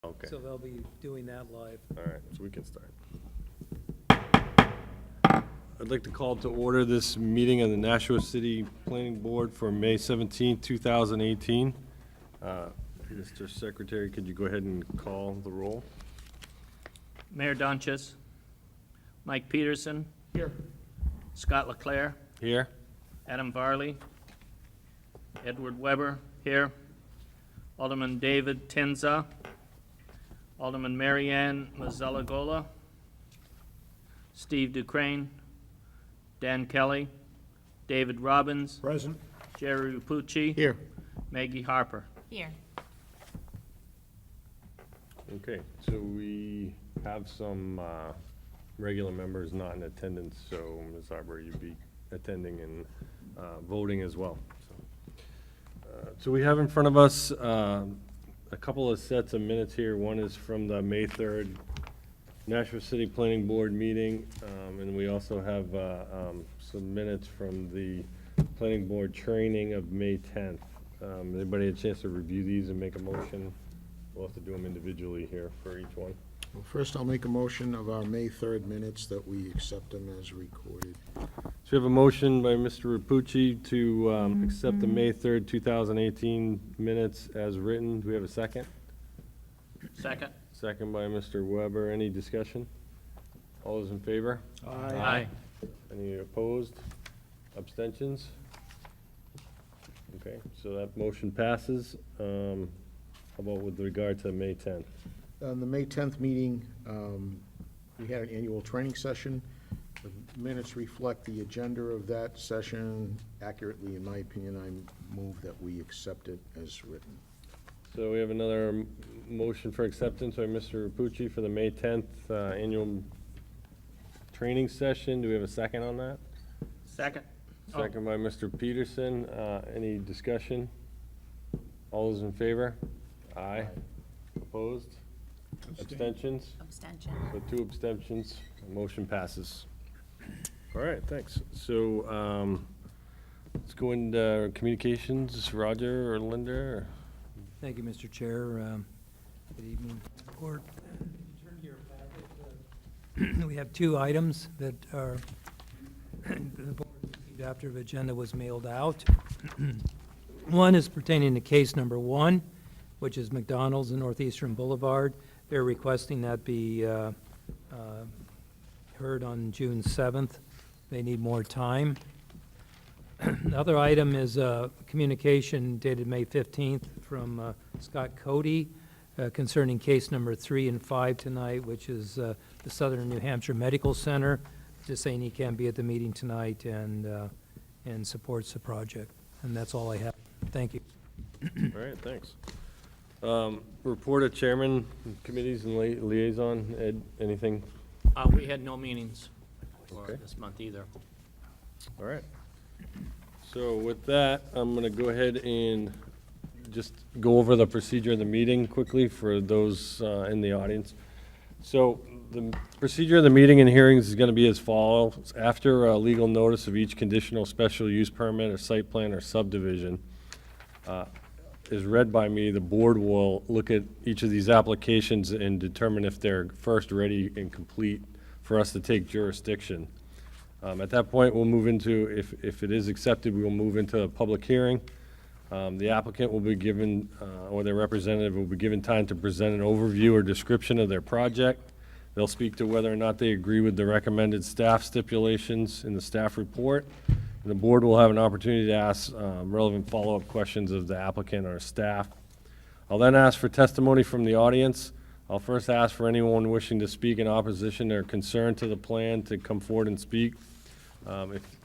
Okay, So they'll be doing that live. all right, so we can start. I'd like to call to order this meeting of the Nashua City Planning Board for May 17th, 2018. Mr. Secretary, could you go ahead and call the roll? Mayor Donches. Mike Peterson. Here. Scott Leclerc. Here? Adam Varley. Edward Weber. Here. Alderman David Tenza. Alderman Marianne Mazzalagola. Steve Dukraine. Dan Kelly. David Robbins. Present. Jerry Rapucci. Here. Maggie Harper. Here. Okay, so we have some regular members not in attendance, so Ms. Arbor, you'd be attending and voting as well. So we have in front of us a couple of sets of minutes here. One is from the May 3rd Nashua City Planning Board meeting, and we also have some minutes from the Planning Board training of May 10th. Anybody had a chance to review these and make a motion? We'll have to do them individually here for each one. Well, first, I'll make a motion of our May 3rd minutes that we accept them as recorded. So we have a motion by Mr. Rapucci to accept the May 3rd, 2018 minutes as written. Do we have a second? Second. Second by Mr. Weber. Any discussion? All those in favor? Aye. Any opposed? Abstentions? Okay, so that motion passes. How about with regard to May 10th? On the May 10th meeting, we had an annual training session. The minutes reflect the agenda of that session accurately. In my opinion, I move that we accept it as written. So we have another motion for acceptance by Mr. Rapucci for the May 10th annual training session. Do we have a second on that? Second. Second by Mr. Peterson. Any discussion? All those in favor? Aye. Opposed? Abstentions? Abstention. So 2 abstentions, motion passes. All right, thanks. So, let's go into communications, Roger or Linda, or? Thank you, Mr. Chair. Good evening, Court. Turn to your packet. We have 2 items that are, the board received after the agenda was mailed out. One is pertaining to case number 1, which is McDonald's and Northeastern Boulevard. They're requesting that be heard on June 7th. They need more time. The other item is a communication dated May 15th from Scott Cody concerning case number 3 and 5 tonight, which is the Southern New Hampshire Medical Center, just saying he can't be at the meeting tonight and supports the project. And that's all I have. Thank you. All right, thanks. Report of chairman, committees and liaison. Ed, anything? We had no meetings for Okay. this month either. All right. So with that, I'm going to go ahead and just go over the procedure of the meeting quickly for those in the audience. So the procedure of the meeting and hearings is going to be as follows. After a legal notice of each conditional special use permit or site plan or subdivision is read by me, the board will look at each of these applications and determine if they're first ready and complete for us to take jurisdiction. At that point, we'll move into, if it is accepted, we will move into a public hearing. The applicant will be given, or their representative will be given time to present an overview or description of their project. They'll speak to whether or not they agree with the recommended staff stipulations in the staff report. And the board will have an opportunity to ask relevant follow-up questions of the applicant or staff. I'll then ask for testimony from the audience. I'll first ask for anyone wishing to speak in opposition or concern to the plan to come forward and speak.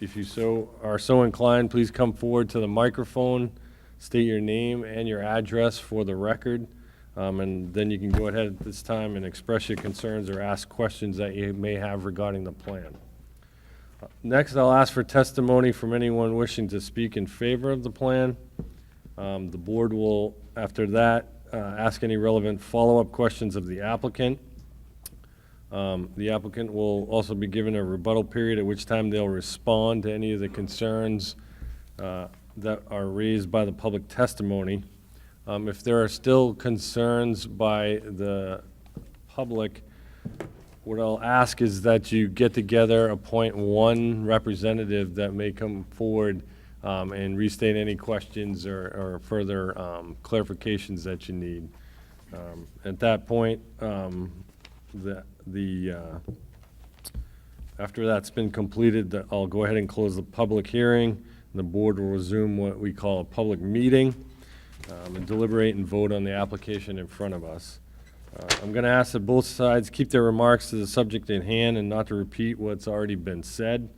If you are so inclined, please come forward to the microphone, state your name and your address for the record, and then you can go ahead at this time and express your concerns or ask questions that you may have regarding the plan. Next, I'll ask for testimony from anyone wishing to speak in favor of the plan. The board will, after that, ask any relevant follow-up questions of the applicant. The applicant will also be given a rebuttal period, at which time they'll respond to any of the concerns that are raised by the public testimony. If there are still concerns by the public, what I'll ask is that you get together, appoint one representative that may come forward and restate any questions or further clarifications that you need. At that point, after that's been completed, I'll go ahead and close the public hearing. The board will resume what we call a public meeting and deliberate and vote on the application in front of us. I'm going to ask that both sides keep their remarks to the subject in hand and not to repeat what's already been said.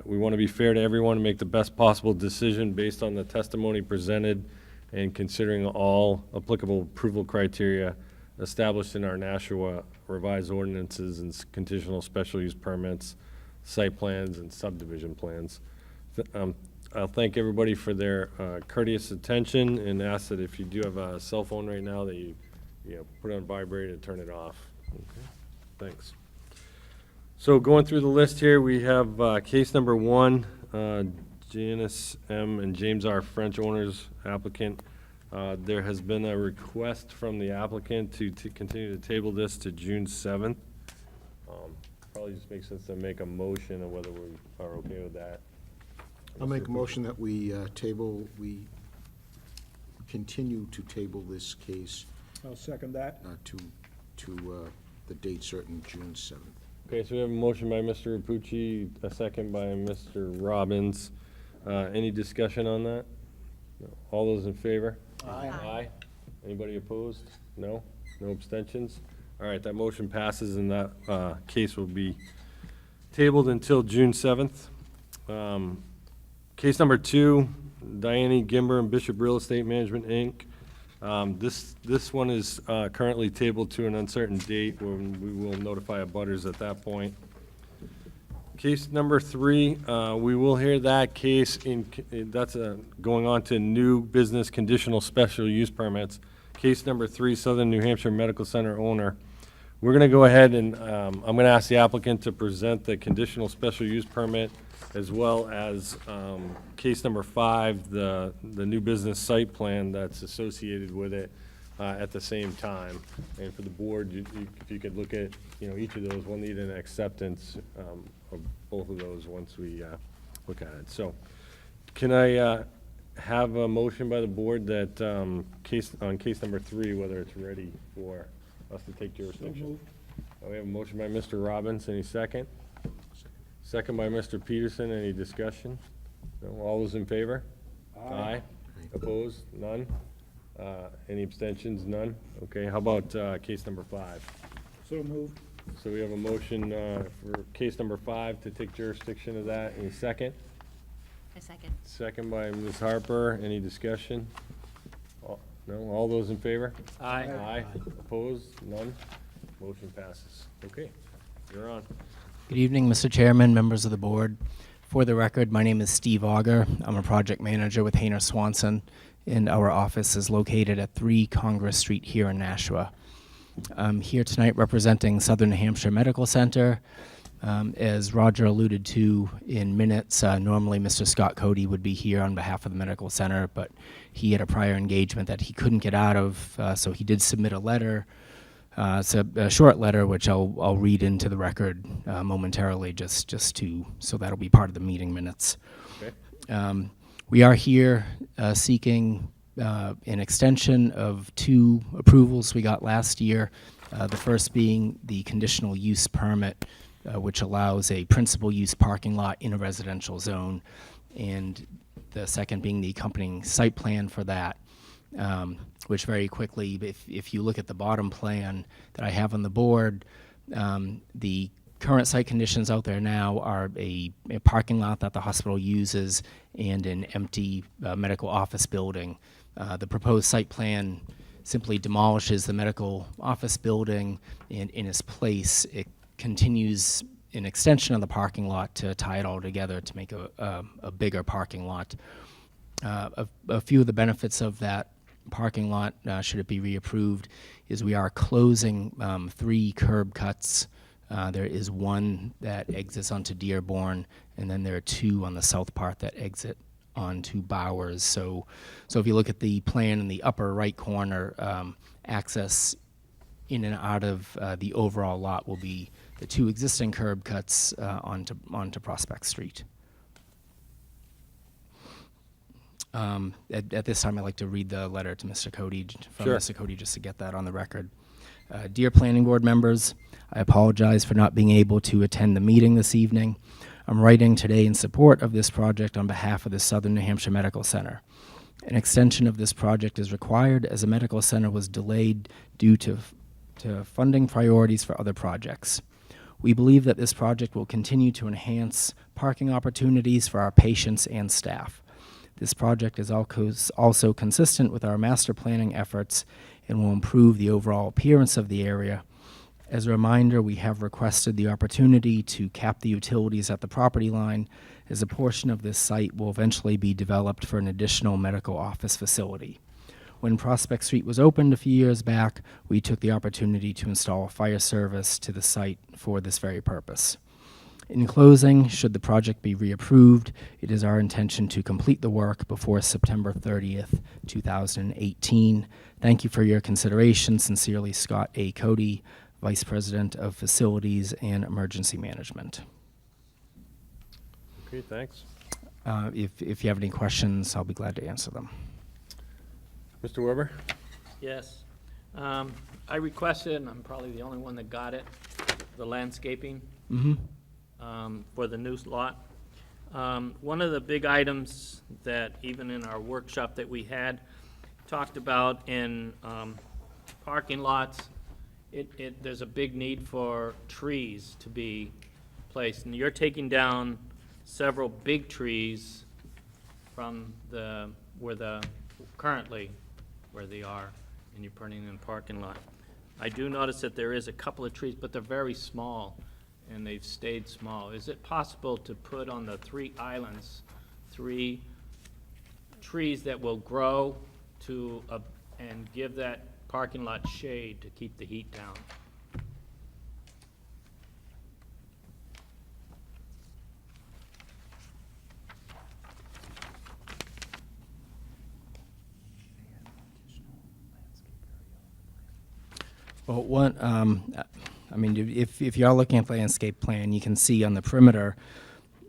We want to be fair to everyone and make the best possible decision based on the testimony presented and considering all applicable approval criteria established in our Nashua revised ordinances and conditional special use permits, site plans, and subdivision plans. I'll thank everybody for their courteous attention and ask that if you do have a cell phone right now that you put it on vibrate and turn it off. Okay, thanks. So going through the list here, we have case number 1, Janice M. and James R. French owners applicant. There has been a request from the applicant to continue to table this to June 7th. Probably just makes sense to make a motion of whether we are okay with that. I'll make a motion that we continue to table this case I'll second that. to the date certain, June 7th. Okay, so we have a motion by Mr. Rapucci, a second by Mr. Robbins. Any discussion on that? No. All those in favor? Aye. Aye. Anybody opposed? No? No abstentions? All right, that motion passes and that case will be tabled until June 7th. Case number 2, Diane Gimber and Bishop Real Estate Management, Inc. This one is currently tabled to an uncertain date when we will notify abutters at that point. Case number 3, we will hear that case that's going on to new business conditional special use permits. Case number 3, Southern New Hampshire Medical Center owner. We're going to go ahead and I'm going to ask the applicant to present the conditional special use permit as well as case number 5, the new business site plan that's associated with it at the same time. And for the board, if you could look at each of those, we'll need an acceptance of both of those once we look at it. So can I have a motion by the board that on case number 3, whether it's ready for us to take jurisdiction? We have a motion by Mr. Robbins. Any second? Second by Mr. Peterson. Any discussion? No? All those in favor? Aye. Opposed? None? Any abstentions? None? Okay, how about case number 5? So moved. So we have a motion for case number 5 to take jurisdiction of that. Any second? A second. Second by Ms. Harper. Any discussion? No? All those in favor? Aye. Aye. Opposed? None? Motion passes. Okay, you're on. Good evening, Mr. Chairman, members of the board. For the record, my name is Steve Auger. I'm a project manager with Hayner Swanson, and our office is located at 3 Congress Street here in Nashua. I'm here tonight representing Southern New Hampshire Medical Center. As Roger alluded to in minutes, normally Mr. Scott Cody would be here on behalf of the medical center, but he had a prior engagement that he couldn't get out of, so he did submit a letter. It's a short letter, which I'll read into the record momentarily, just so that'll be part of the meeting minutes. Okay. We are here seeking an extension of 2 approvals we got last year. The first being the conditional use permit, which allows a principal use parking lot in a residential zone, and the second being the accompanying site plan for that. Which very quickly, if you look at the bottom plan that I have on the board, the current site conditions out there now are a parking lot that the hospital uses and an empty medical office building. The proposed site plan simply demolishes the medical office building, and in its place, it continues an extension of the parking lot to tie it all together to make a bigger parking lot. A few of the benefits of that parking lot, should it be reapproved, is we are closing 3 curb cuts. There is one that exits onto Dearborn, and then there are 2 on the south part that exit onto Bowers. So if you look at the plan in the upper right corner, access in and out of the overall lot will be the two existing curb cuts onto Prospect Street. At this time, I'd like to read the letter to Mr. Cody, from Sure. Mr. Cody, just to get that on the record. Dear Planning Board members, I apologize for not being able to attend the meeting this evening. I'm writing today in support of this project on behalf of the Southern New Hampshire Medical Center. An extension of this project is required as the medical center was delayed due to funding priorities for other projects. We believe that this project will continue to enhance parking opportunities for our patients and staff. This project is also consistent with our master planning efforts and will improve the overall appearance of the area. As a reminder, we have requested the opportunity to cap the utilities at the property line, as a portion of this site will eventually be developed for an additional medical office facility. When Prospect Street was opened a few years back, we took the opportunity to install a fire service to the site for this very purpose. In closing, should the project be reapproved, it is our intention to complete the work before September 30th, 2018. Thank you for your consideration. Sincerely, Scott A. Cody, Vice President of Facilities and Emergency Management. Okay, thanks. If you have any questions, I'll be glad to answer them. Mr. Weber? Yes. I requested, and I'm probably the only one that got it, the landscaping for the new lot. One of the big items that even in our workshop that we had talked about in parking lots, there's a big need for trees to be placed. And you're taking down several big trees from currently where they are, and you're putting in a parking lot. I do notice that there is a couple of trees, but they're very small, and they've stayed small. Is it possible to put on the 3 islands, 3 trees that will grow and give that parking lot shade to keep the heat down? Well, I mean, if you are looking at the landscape plan, you can see on the perimeter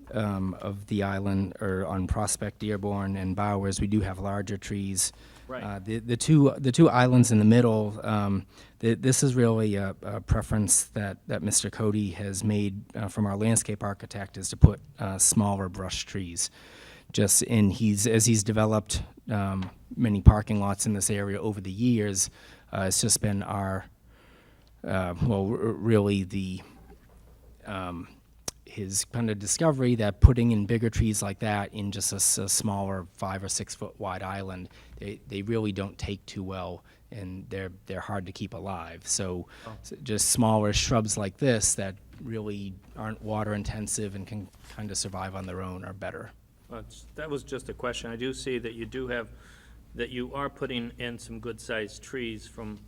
of the island, or on Prospect, Dearborn, and Bowers, we do have larger trees. Right. The two islands in the middle, this is really a preference that Mr. Cody has made from our landscape architect, is to put smaller brush trees. As he's developed many parking lots in this area over the years, it's just been our his kind of discovery that putting in bigger trees like that in just a smaller 5 or 6 foot wide island, they really don't take too well, and they're hard to keep alive. So just smaller shrubs like this that really aren't water intensive and can kind of survive on their own are better. That was just a question. I do see that you are putting in some good-sized trees from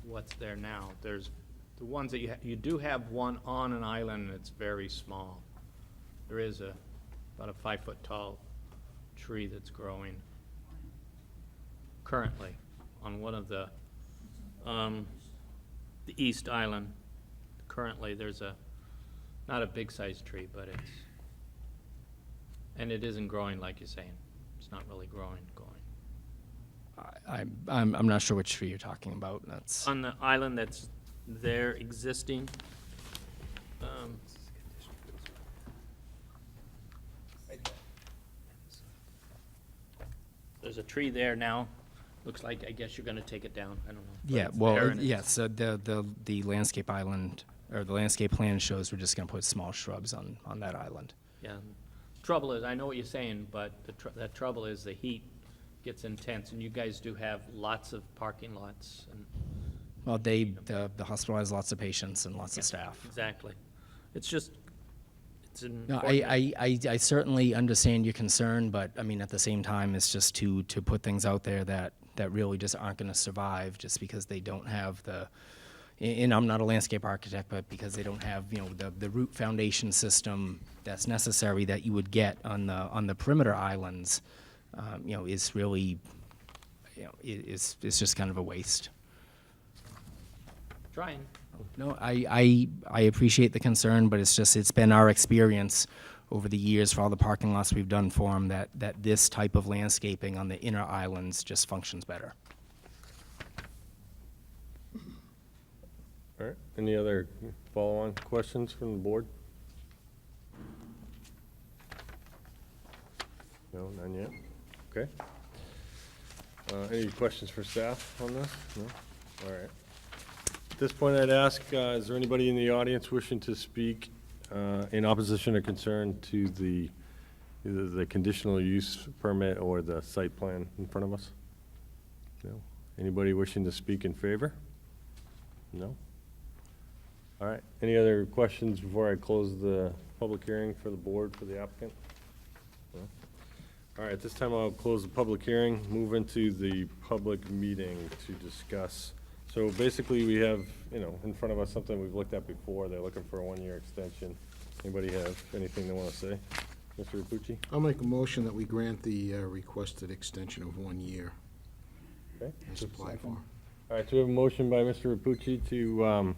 what's there now. There's the ones that you do have one on an island that's very small. There is about a 5 foot tall tree that's growing currently on one of the east island. Currently, there's not a big sized tree, but it isn't growing like you're saying. It's not really growing. I'm not sure which tree you're talking about. That's On the island that's there existing. There's a tree there now. Looks like, I guess you're gonna take it down. I don't know. But yeah. it's there Well, and it's- so the landscape island, or the landscape plan shows we're just going to put small shrubs on that island. Yeah. Trouble is, I know what you're saying, but the trouble is the heat gets intense, and you guys do have lots of parking lots and. Well, the hospital has lots of patients and lots of staff. Exactly. It's just, it's an. No, I certainly understand your concern, but I mean, at the same time, it's just to put things out there that really just aren't going to survive just because they don't have the and I'm not a landscape architect, but because they don't have, you know, the root foundation system that's necessary that you would get on the perimeter islands, you know, is really, you know, it's just kind of a waste. Trying. No, I appreciate the concern, but it's been our experience over the years for all the parking lots we've done for them that this type of landscaping on the inner islands just functions better. All right, any other follow-on questions from the board? No, none yet? Okay. Any questions for staff on this? No? All right. At this point, I'd ask, is there anybody in the audience wishing to speak in opposition or concern to either the conditional use permit or the site plan in front of us? No? Anybody wishing to speak in favor? No? All right, any other questions before I close the public hearing for the board for the applicant? No? All right, at this time I'll close the public hearing, move into the public meeting to discuss. So basically, we have, you know, in front of us something we've looked at before. They're looking for a one-year extension. Anybody have anything they want to say? Mr. Rapucci? I'll make a motion that we grant the requested extension of 1 year Okay. as applied for. All right, so we have a motion by Mr. Rapucci to,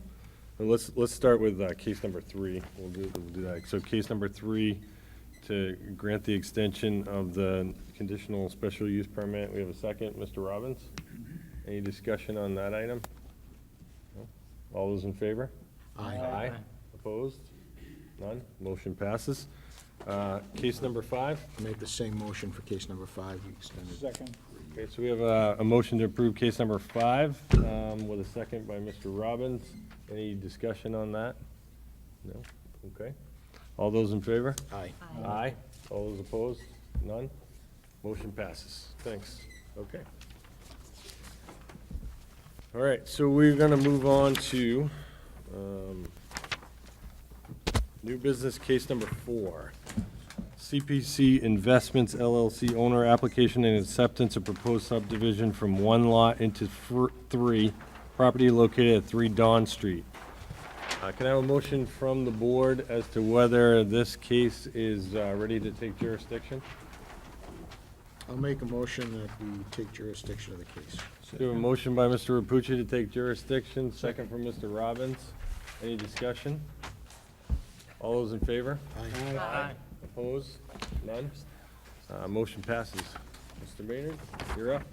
let's start with case number 3. We'll do that. So case number 3, to grant the extension of the conditional special use permit. We have a second, Mr. Robbins. Any discussion on that item? No? All those in favor? Aye. Aye. Opposed? None? Motion passes. Case number 5. I'll make the same motion for case number 5, we extended. Second. Okay, so we have a motion to approve case number 5 with a second by Mr. Robbins. Any discussion on that? No? Okay. All those in favor? Aye. Aye. All those opposed? None? Motion passes. Thanks. Okay. All right, so we're going to move on to new business case number 4. CPC Investments LLC owner application and acceptance of proposed subdivision from 1 lot into 3, property located at 3 Dawn Street. Can I have a motion from the board as to whether this case is ready to take jurisdiction? I'll make a motion that we take jurisdiction of the case. We have a motion by Mr. Rapucci to take jurisdiction, second from Mr. Robbins. Any discussion? All those in favor? Aye. Opposed? None? Motion passes. Mr. Maynard, you're up.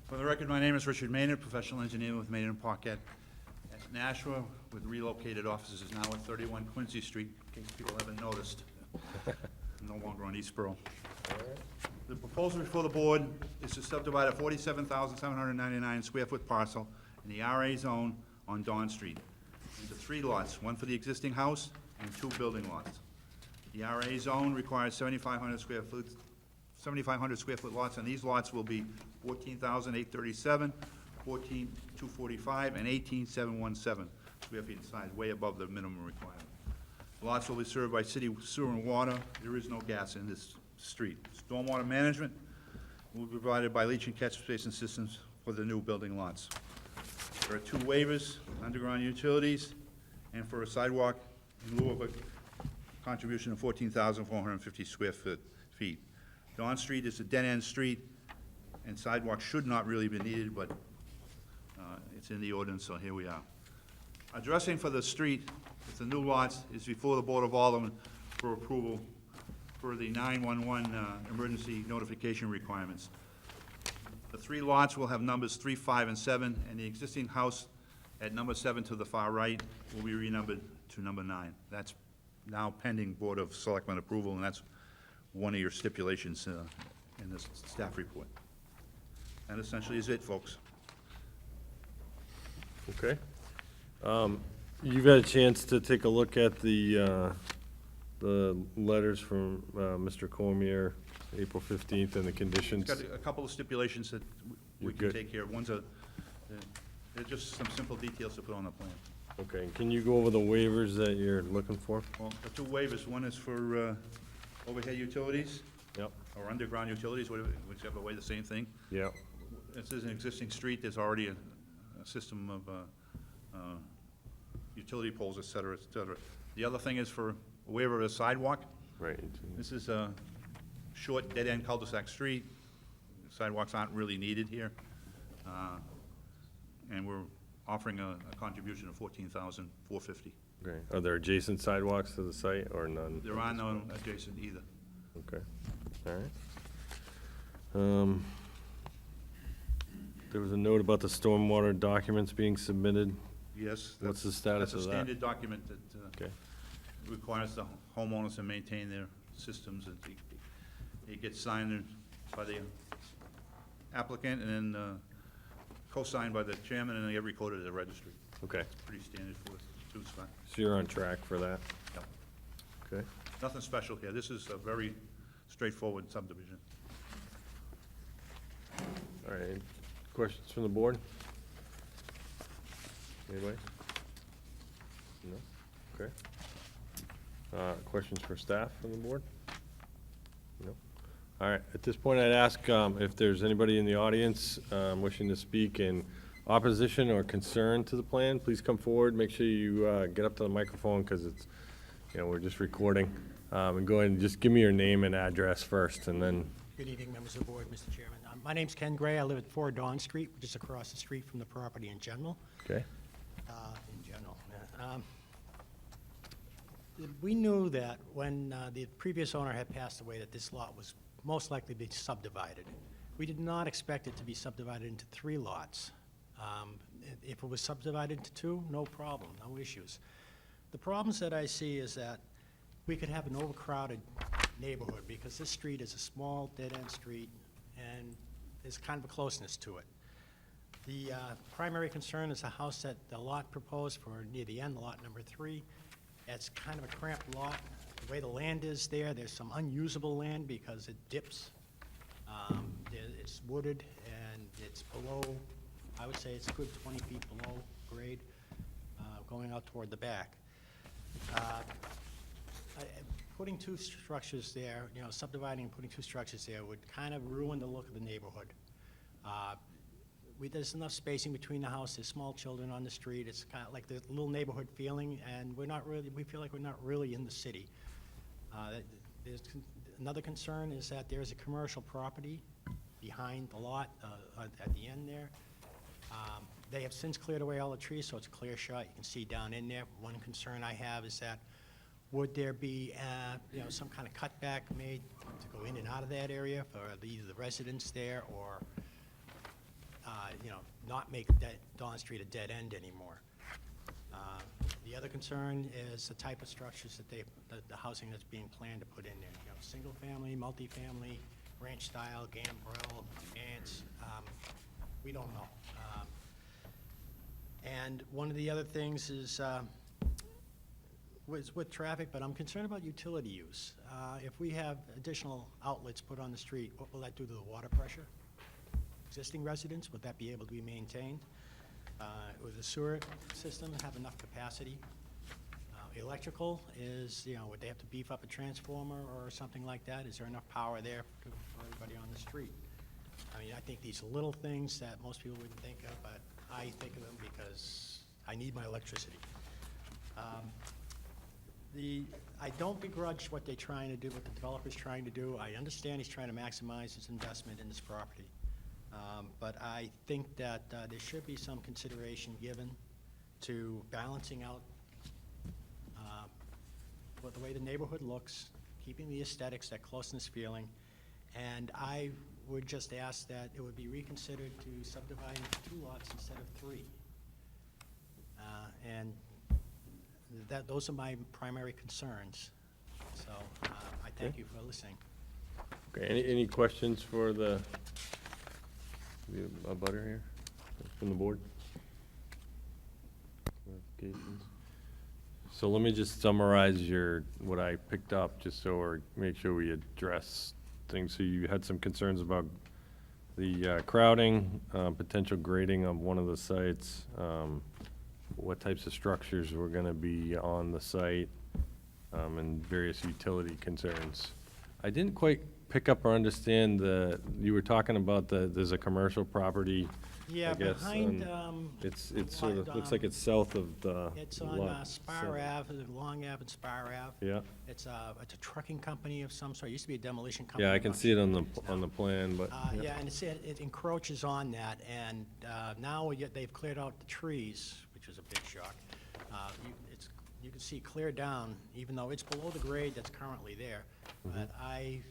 For the record, my name is Richard Maynard, professional engineer with Maynard & Paquette at Nashua, with relocated offices is now at 31 Quincy Street, in case people haven't noticed. No longer on East Borough. The proposal before the board is to subdivide a 47,799 square foot parcel in the RA zone on Dawn Street into 3 lots, 1 for the existing house and 2 building lots. The RA zone requires 7,500 square foot lots, and these lots will be 14,837, 14,245, and 18,717 square feet in size, way above the minimum requirement. Lots will be served by city sewer and water. There is no gas in this street. Stormwater management will be provided by leach and catch basin systems for the new building lots. There are 2 waivers, underground utilities, and for a sidewalk in lieu of a contribution of 14,450 square feet. Dawn Street is a dead-end street, and sidewalks should not really be needed, but it's in the ordinance, so here we are. Addressing for the street, with the new lots, is before the Board of Aldermen for approval for the 911 emergency notification requirements. The 3 lots will have numbers 3, 5, and 7, and the existing house at number 7 to the far right will be renumbered to number 9. That's now pending Board of Selectmen approval, and that's one of your stipulations in this staff report. That essentially is it, folks. Okay. You've had a chance to take a look at the letters from Mr. Cormier, April 15th, and the conditions. It's got a couple of stipulations that You're we can good. take care of. They're just some simple details to put on the plan. Okay, can you go over the waivers that you're looking for? Well, the two waivers, one is for overhead utilities, Yep, or underground utilities, whichever way, the same thing. yep, This is an existing street, there's already a system of utility poles, et cetera, et cetera. The other thing is for a waiver of a sidewalk. right. This is a short, dead-end cul-de-sac street. Sidewalks aren't really needed here. And we're offering a contribution of $14,450. Okay, are there adjacent sidewalks to the site or none? There are no adjacent either. Okay, all right. There was a note about the stormwater documents being submitted. Yes. What's the status of That's a that? standard document that Okay, requires the homeowners to maintain their systems. It gets signed by the applicant and then co-signed by the chairman, and they get recorded at the registry. okay, Pretty standard for two spots. so you're on track for that? Yep. Okay, Nothing special here. This is a very straightforward subdivision. all right, any questions from the board? Anybody? No? Okay. Questions for staff from the board? No? All right, at this point, I'd ask if there's anybody in the audience wishing to speak in opposition or concern to the plan, please come forward. Make sure you get up to the microphone, because it's, we're just recording. And go ahead and just give me your name and address first, and then, Good evening, members of the board, Mr. Chairman. My name's Ken Gray. I live at 4 Dawn Street, which is across the street from the property in general. okay? We knew that when the previous owner had passed away, that this lot was most likely to be subdivided. We did not expect it to be subdivided into 3 lots. If it was subdivided into 2, no problem, no issues. The problems that I see is that we could have an overcrowded neighborhood, because this street is a small, dead-end street, and there's kind of a closeness to it. The primary concern is the house that the lot proposed for near the end, lot number 3. It's kind of a cramped lot. The way the land is there, there's some unusable land because it dips. It's wooded, and it's below, I would say it's a good 20 feet below grade, going out toward the back. Putting 2 structures there, subdividing and putting 2 structures there would kind of ruin the look of the neighborhood. There's enough spacing between the house, there's small children on the street, it's kind of like the little neighborhood feeling, and we feel like we're not really in the city. Another concern is that there is a commercial property behind the lot at the end there. They have since cleared away all the trees, so it's a clear shot. You can see down in there. One concern I have is that would there be some kind of cutback made to go in and out of that area for either the residents there, or not make Dawn Street a dead end anymore. The other concern is the type of structures that the housing that's being planned to put in there. Single family, multifamily, ranch style, gambrel, ants. We don't know. And one of the other things is with traffic, but I'm concerned about utility use. If we have additional outlets put on the street, what will that do to the water pressure? Existing residents, would that be able to be maintained? Would the sewer system have enough capacity? Electrical is, would they have to beef up a transformer or something like that? Is there enough power there for everybody on the street? I mean, I think these are little things that most people wouldn't think of, but I think of them because I need my electricity. I don't begrudge what they're trying to do, what the developer's trying to do. I understand he's trying to maximize his investment in this property. But I think that there should be some consideration given to balancing out the way the neighborhood looks, keeping the aesthetics, that closeness feeling. And I would just ask that it would be reconsidered to subdivide into 2 lots instead of 3. And those are my primary concerns. So I thank you for listening. Okay, any questions for the abutter here, from the board? Clarifications? So let me just summarize what I picked up, just so make sure we address things. So you had some concerns about the crowding, potential grading of one of the sites, what types of structures were gonna be on the site, and various utility concerns. I didn't quite pick up or understand you were talking about there's a commercial property, Yeah, I guess, behind, it's sort of, behind, looks like it's south of the it's on lot Spar seven. Ave, Long Ave and Spar Ave. Yeah, It's a trucking company of some sort. It used to be a demolition company. yeah, I I'm can not see it sure on what it is on now. the plan, but, yeah. Yeah, and it encroaches on that, and now they've cleared out the trees, which was a big shock. You can see clear down, even though it's below the grade that's currently there. But I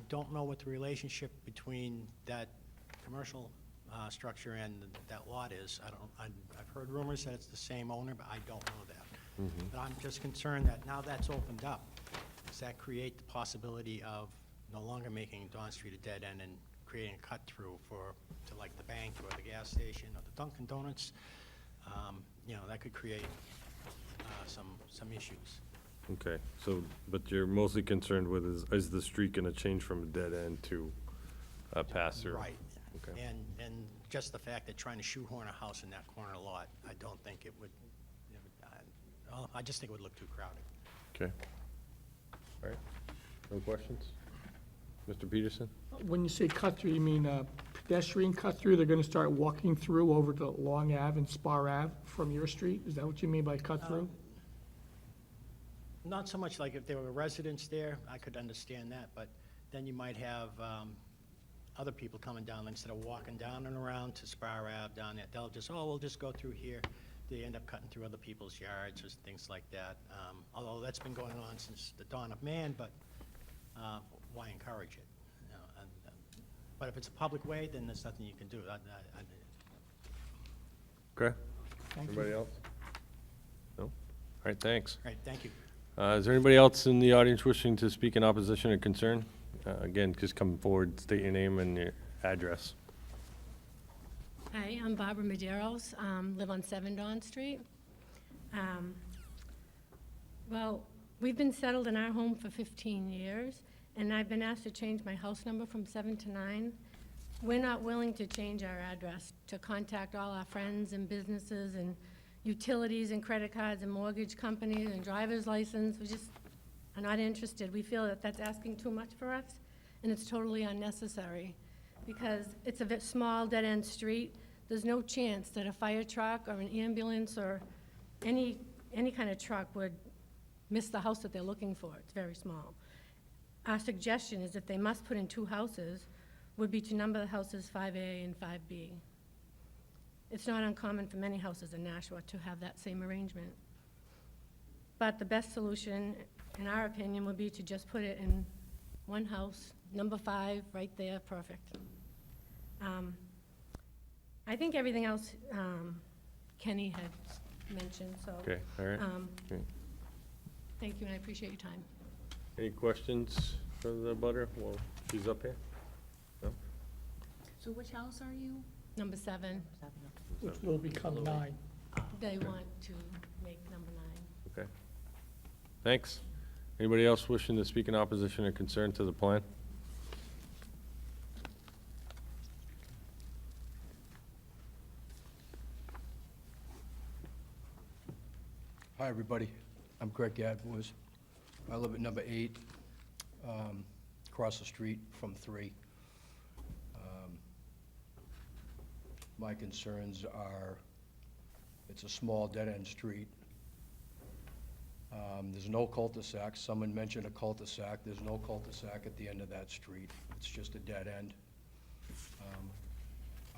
don't know what the relationship between that commercial structure and that lot is. I've heard rumors that it's the same owner, but I don't know that. But I'm just concerned that now that's opened up, does that create the possibility of no longer making Dawn Street a dead end and creating a cut-through to like the bank or the gas station or the Dunkin' Donuts? That could create some issues. Okay, so, but you're mostly concerned with is the street gonna change from a dead end to a pass-through? Right. Okay. And just the fact that trying to shoehorn a house in that corner lot, I don't think it would, I just think it would look too crowded. Okay. All right, no questions? Mr. Peterson? When you say cut-through, you mean pedestrian cut-through? They're gonna start walking through over to Long Ave and Spar Ave from your street? Is that what you mean by cut-through? Not so much like if there were residents there, I could understand that, but then you might have other people coming down, instead of walking down and around to Spar Ave down there, they'll just, we'll just go through here. They end up cutting through other people's yards or things like that. Although that's been going on since the dawn of man, but why encourage it? But if it's a public way, then there's nothing you can do. Okay, Thank you. anybody else? No? All right, thanks. Right, thank you. Is there anybody else in the audience wishing to speak in opposition or concern? Again, just come forward, state your name and your address. Hi, I'm Barbara Maderos, live on 7 Dawn Street. Well, we've been settled in our home for 15 years, and I've been asked to change my house number from 7 to 9. We're not willing to change our address, to contact all our friends and businesses and utilities and credit cards and mortgage companies and driver's license. We just are not interested. We feel that that's asking too much for us, and it's totally unnecessary, because it's a small dead-end street. There's no chance that a fire truck or an ambulance or any kind of truck would miss the house that they're looking for. It's very small. Our suggestion is if they must put in 2 houses, would be to number the houses 5A and 5B. It's not uncommon for many houses in Nashua to have that same arrangement. But the best solution, in our opinion, would be to just put it in one house, number 5, right there, perfect. I think everything else Kenny had mentioned, so. Okay, all right. Okay. Thank you, and I appreciate your time. Any questions for the butter? Well, she's up here. No? So which house are you? Number 7, Which will become 9. they want to make number 9. Okay. Thanks. Anybody else wishing to speak in opposition or concern to the plan? Hi, everybody. I'm Greg Gadbois. I live at number 8, across the street from 3. My concerns are, it's a small dead-end street. There's no cul-de-sac. Someone mentioned a cul-de-sac. There's no cul-de-sac at the end of that street. It's just a dead end.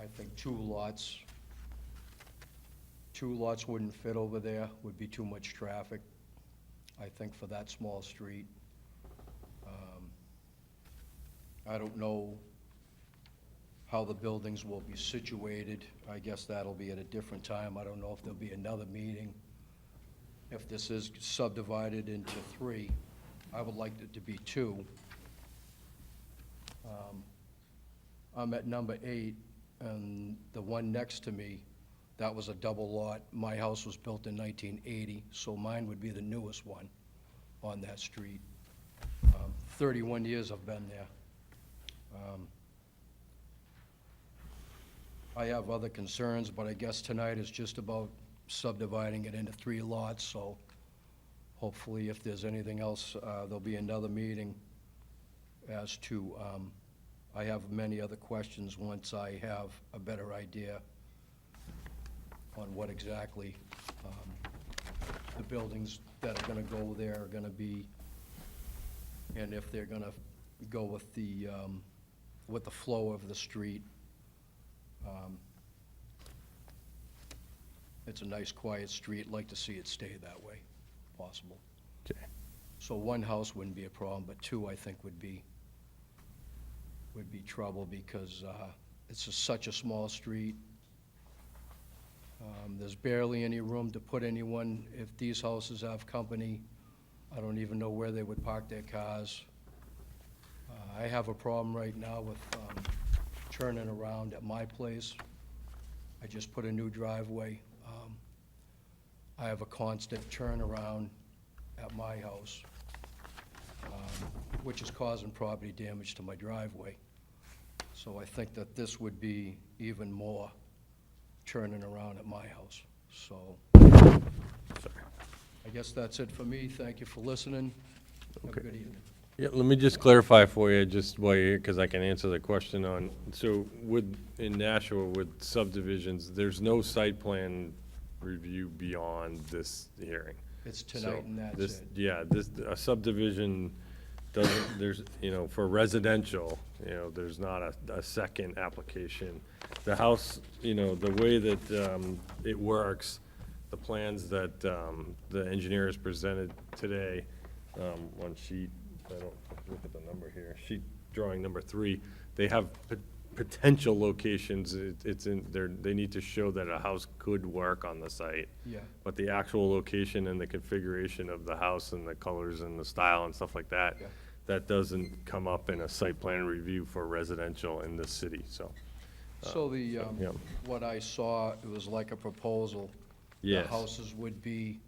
I think 2 lots wouldn't fit over there, would be too much traffic, I think, for that small street. I don't know how the buildings will be situated. I guess that'll be at a different time. I don't know if there'll be another meeting. If this is subdivided into 3, I would like it to be 2. I'm at number 8, and the one next to me, that was a double lot. My house was built in 1980, so mine would be the newest one on that street. 31 years I've been there. I have other concerns, but I guess tonight is just about subdividing it into 3 lots, so hopefully if there's anything else, there'll be another meeting as to, I have many other questions once I have a better idea on what exactly the buildings that are gonna go there are gonna be, and if they're gonna go with the flow of the street. It's a nice, quiet street, like to see it stay that way, possible. Okay. So 1 house wouldn't be a problem, but 2, I think, would be trouble, because it's such a small street. There's barely any room to put anyone. If these houses have company, I don't even know where they would park their cars. I have a problem right now with turning around at my place. I just put a new driveway. I have a constant turnaround at my house, which is causing property damage to my driveway. So I think that this would be even more turning around at my house. So I guess that's it for me. Thank you for listening. Have a Okay. good evening. Yeah, let me just clarify for you, just while you're here, because I can answer the question on, so in Nashua, with subdivisions, there's no site plan review beyond this hearing. It's So tonight and that's this- it. Yeah, a subdivision doesn't, there's, for residential, there's not a second application. The house, the way that it works, the plans that the engineer has presented today on sheet, I don't look at the number here, sheet drawing number 3, they have potential locations. It's in there, they need to show that a house could work on the site. Yeah. But the actual location and the configuration of the house and the colors and the style and stuff like that, Yeah. that doesn't come up in a site plan review for residential in this city, so. So yeah. what I saw, it was like a proposal. Yes. The houses would be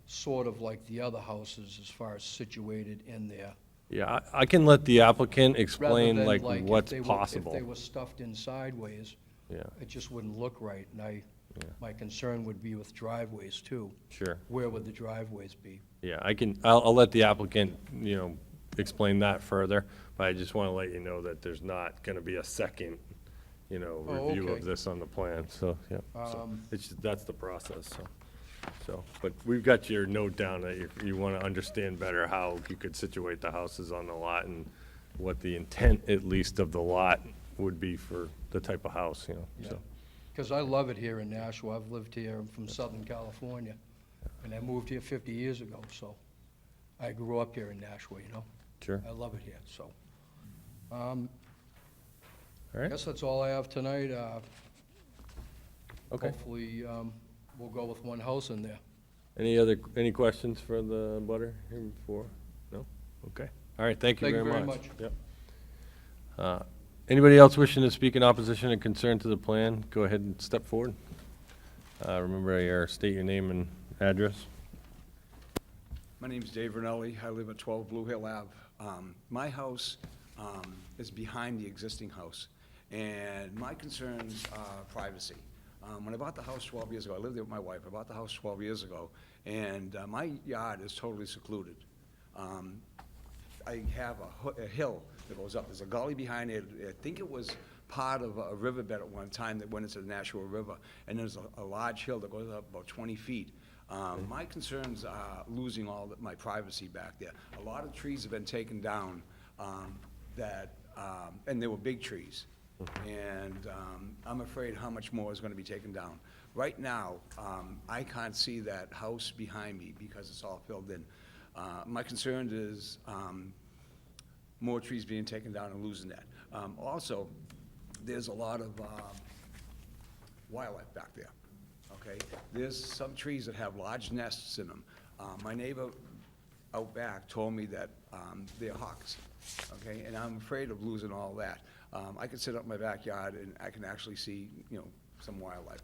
sort of like the other houses as far as situated in there. Yeah, I can let the applicant Rather explain than like if what's they were- possible. If they were stuffed in sideways, Yeah, it just wouldn't look right. And Yeah. my concern would be with driveways too. sure. Where would the driveways be? Yeah, I'll let the applicant, explain that further, but I just want to let you know that there's not going to be a second, review okay. of this on the plan, so, yeah. So Um, that's the process, so, but we've got your note down that you want to understand better how you could situate the houses on the lot and what the intent, at least, of the lot would be for the type of house, so. Because I love it here in Nashua. I've lived here, I'm from Southern California, and I moved here 50 years ago, so I grew up here in Nashua, Sure, I love it here, so. I all right, guess that's all I have tonight. okay. Hopefully, we'll go with 1 house in there. Any questions for the butter here before? No? Okay. All right, thank you Thank you very very much. much. Yep. Anybody else wishing to speak in opposition and concern to the plan, go ahead and step forward. Remember, state your name and address. My name's Dave Ranelli. I live at 12 Blue Hill Ave. My house is behind the existing house, and my concerns are privacy. When I bought the house 12 years ago, I lived there with my wife. I bought the house 12 years ago, and my yard is totally secluded. I have a hill that goes up. There's a gully behind it. I think it was part of a riverbed at one time that went into the Nashua River, and there's a large hill that goes up about 20 feet. My concerns are losing all my privacy back there. A lot of trees have been taken down and they were big trees. And I'm afraid how much more is going to be taken down. Right now, I can't see that house behind me because it's all filled in. My concern is more trees being taken down and losing that. Also, there's a lot of wildlife back there, okay? There's some trees that have large nests in them. My neighbor out back told me that they're hawks, okay? And I'm afraid of losing all that. I can sit up in my backyard and I can actually see, some wildlife.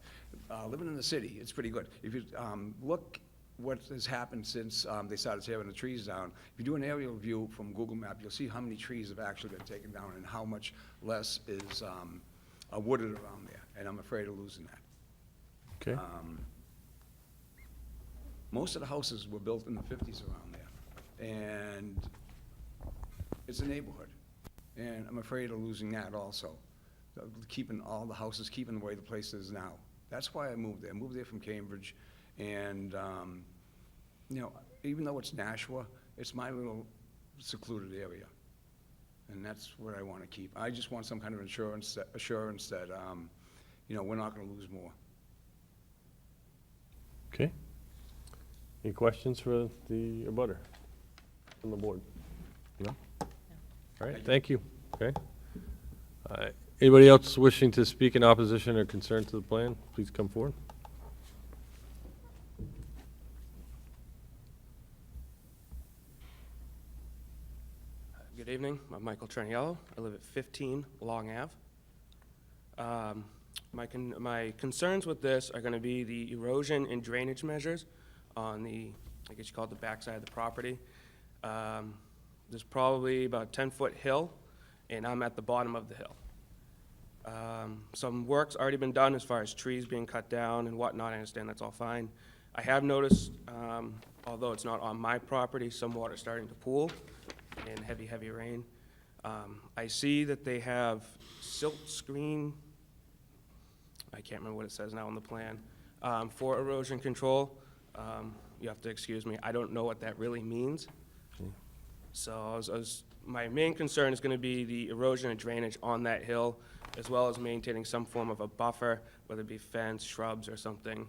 Living in the city, it's pretty good. If you look what has happened since they started tearing the trees down, if you do an aerial view from Google Map, you'll see how many trees have actually been taken down and how much less is wooded around there, and I'm afraid of losing that. Okay, Most of the houses were built in the 50s around there, and it's a neighborhood, and I'm afraid of losing that also. Keeping all the houses, keeping the way the place is now. That's why I moved there. I moved there from Cambridge, and, you know, even though it's Nashua, it's my little secluded area, and that's what I want to keep. I just want some kind of assurance that, you know, we're not going to lose more. okay. Any questions for the abutter from the board? No? All right, thank you. Okay. Anybody else wishing to speak in opposition or concern to the plan, please come forward. Good evening, I'm Michael Traniello. I live at 15 Long Ave. My concerns with this are going to be the erosion and drainage measures on the, I guess you call it the backside of the property. There's probably about a 10-foot hill, and I'm at the bottom of the hill. Some work's already been done as far as trees being cut down and whatnot. I understand that's all fine. I have noticed, although it's not on my property, some water starting to pool in heavy, heavy rain. I see that they have silt screen, I can't remember what it says now on the plan, for erosion control. You have to excuse me, I don't know what that really means. So my main concern is going to be the erosion and drainage on that hill, as well as maintaining some form of a buffer, whether it be fence, shrubs, or something,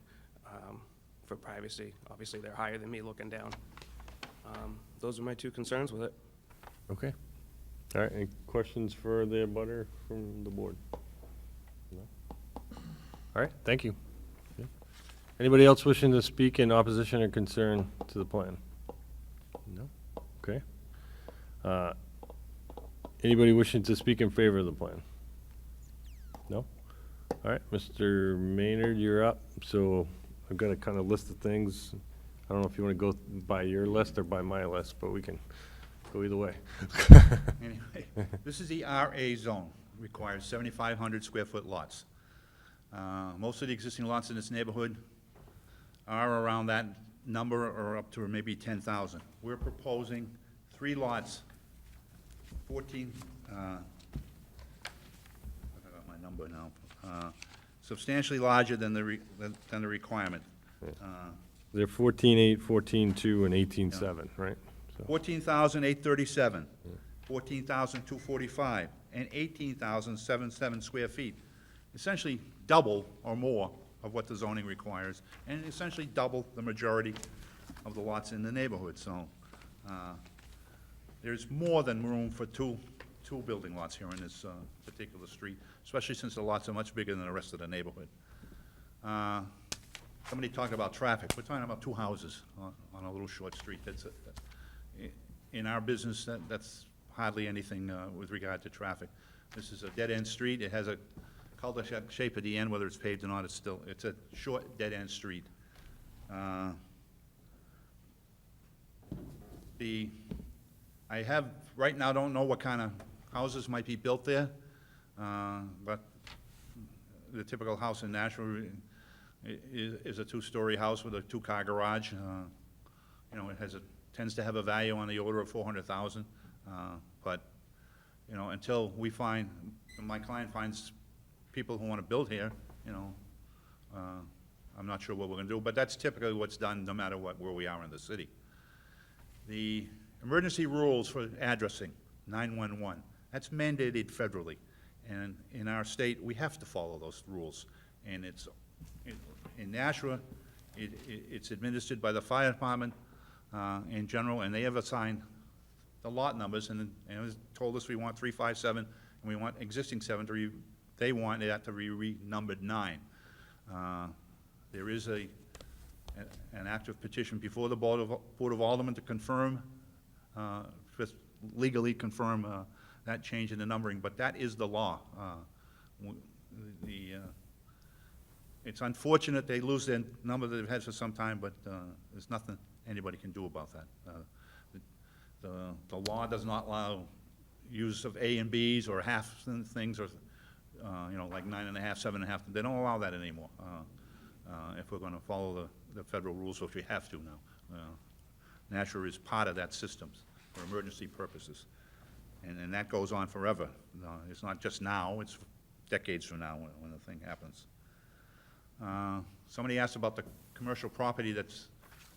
for privacy. Obviously, they're higher than me looking down. Those are my two concerns with it. Okay. All right, any questions for the abutter from the board? No? All right, thank you. Okay. Anybody else wishing to speak in opposition or concern to the plan? No? Okay. Anybody wishing to speak in favor of the plan? No? All right, Mr. Maynard, you're up. So I've got a kind of list of things. I don't know if you want to go by your list or by my list, but we can go either way. Anyway, this is the RA zone, requires 7,500 square foot lots. Most of the existing lots in this neighborhood are around that number or up to maybe 10,000. We're proposing 3 lots, 14, I got my number now, substantially larger than the requirement. They're 14.8, 14.2, and 18.7, right? So 14,837, 14,245, and 18,077 square feet. Essentially double or more of what the zoning requires, and essentially double the majority of the lots in the neighborhood. So there's more than room for two building lots here in this particular street, especially since the lots are much bigger than the rest of the neighborhood. Somebody talked about traffic. We're talking about 2 houses on a little short street. That's in our business, that's hardly anything with regard to traffic. This is a dead-end street. It has a cul-de-sac shape at the end, whether it's paved or not. It's a short, dead-end street. I have, right now, don't know what kind of houses might be built there, but the typical house in Nashua is a 2-story house with a 2-car garage. You know, it tends to have a value on the order of $400,000. But, you know, until my client finds people who want to build here, you know, I'm not sure what we're going to do. But that's typically what's done no matter where we are in the city. The emergency rules for addressing, 911, that's mandated federally. And in our state, we have to follow those rules. And in Nashua, it's administered by the fire department in general, and they have assigned the lot numbers, and it told us we want 357, and we want existing 7, they want that to be renumbered 9. There is an active petition before the Board of Aldermen to confirm, just legally confirm that change in the numbering, but that is the law. It's unfortunate they lose their number that they've had for some time, but there's nothing anybody can do about that. The law does not allow use of A and Bs or half things, or like 9.5, 7.5, they don't allow that anymore, if we're gonna follow the federal rules, which we have to now. Nashua is part of that system for emergency purposes, and that goes on forever. It's not just now, it's decades from now when the thing happens. Somebody asked about the commercial property that's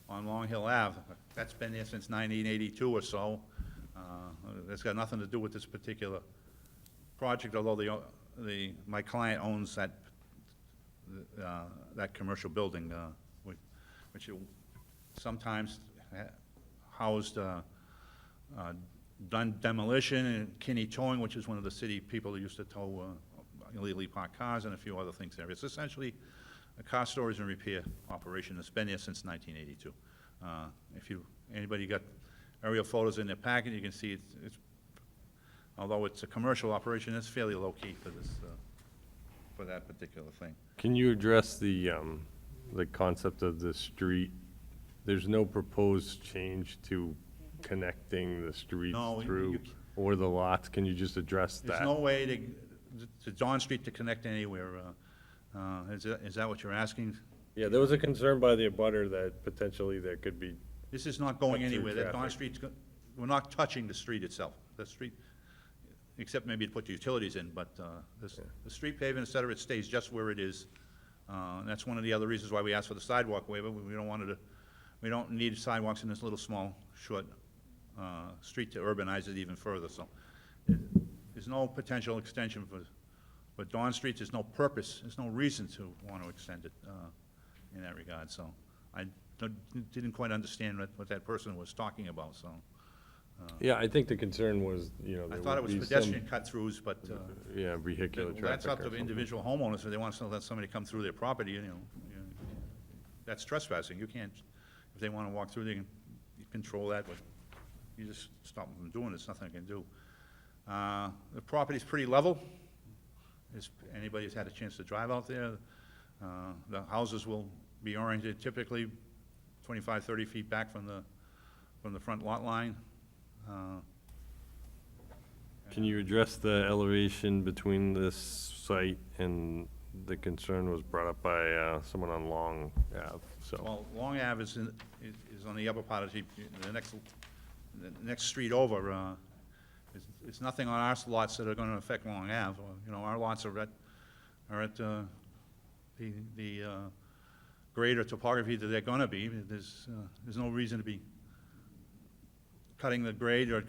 on Long Hill Ave. That's been there since 1982 or so. That's got nothing to do with this particular project, although my client owns that commercial building, which sometimes housed done demolition and Kinney Towing, which is one of the city people who used to tow illegally parked cars, and a few other things there. It's essentially a car storage and repair operation that's been there since 1982. If anybody got aerial photos in their packet, you can see although it's a commercial operation, it's fairly low-key for this, for that particular thing. Can you address the concept of the street? There's no proposed change to connecting the streets No, through, or the lots. Can you just address that? There's no way to Dawn Street to connect anywhere. Is that what you're asking? Yeah, there was a concern by the abutter that potentially there could be, This is not going Cut through anywhere. That Dawn traffic. Street's, we're not touching the street itself. The street, except maybe to put the utilities in, but the street pavement, et cetera, it stays just where it is. And that's one of the other reasons why we asked for the sidewalk waiver. We don't need sidewalks in this little, small, short street to urbanize it even further, so there's no potential extension for Dawn Street. There's no purpose, there's no reason to want to extend it in that regard, so I didn't quite understand what that person was talking about, so. yeah, I think the concern was, I there thought it would was be pedestrian cut-throughs, but yeah, vehicular traffic. that's up or to something. individual homeowners. If they want to let somebody come through their property, that's trespassing. You can't, if they want to walk through, you control that, but you just stop them from doing it. There's nothing I can do. The property's pretty level. If anybody's had a chance to drive out there, the houses will be oriented typically 25, 30 feet back from the front lot line. Can you address the elevation between this site and the concern was brought up by someone on Long Ave, so. Well, Long Ave is on the upper part of the next street over. It's nothing on our lots that are going to affect Long Ave. Our lots are at the grade or topography that they're going to be. There's no reason to be cutting the grade or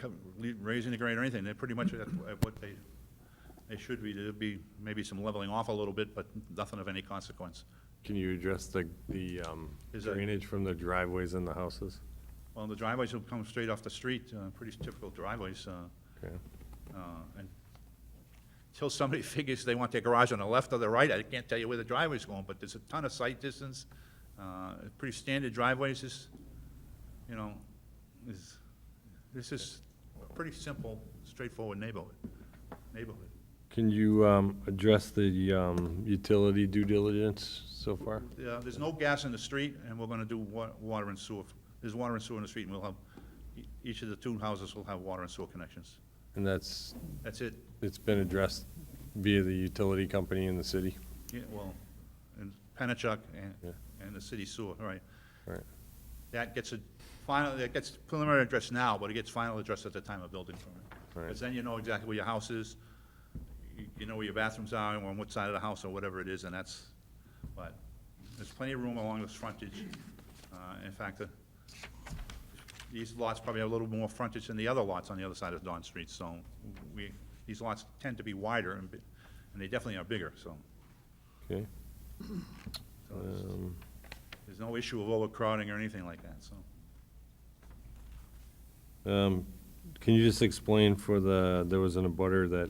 raising the grade or anything. They're pretty much at what they should be. There'll be maybe some leveling off a little bit, but nothing of any consequence. Can you address the drainage from the driveways and the houses? Well, the driveways will come straight off the street, pretty typical driveways. Okay. And until somebody figures they want their garage on the left or the right, I can't tell you where the driveway's going, but there's a ton of sight distance. Pretty standard driveways. This is a pretty simple, straightforward neighborhood. Can you address the utility due diligence so far? There's no gas in the street, and we're gonna do water and sewer. There's water and sewer in the street, and we'll have, each of the two houses will have water and sewer connections. And that's it. It's been addressed via the utility company in the city? Yeah, well, and Pennachuck Yeah. and the city sewer, right. Right. That gets preliminary address now, but it gets final address at the time of building permit. Right. Because then you know exactly where your house is, you know where your bathrooms are, and on what side of the house or whatever it is, and but there's plenty of room along this frontage. In fact, these lots probably have a little more frontage than the other lots on the other side of Dawn Street, so these lots tend to be wider, and they definitely are bigger, so. Okay. So there's no issue of overcrowding or anything like that, so. Can you just explain there was an abutter that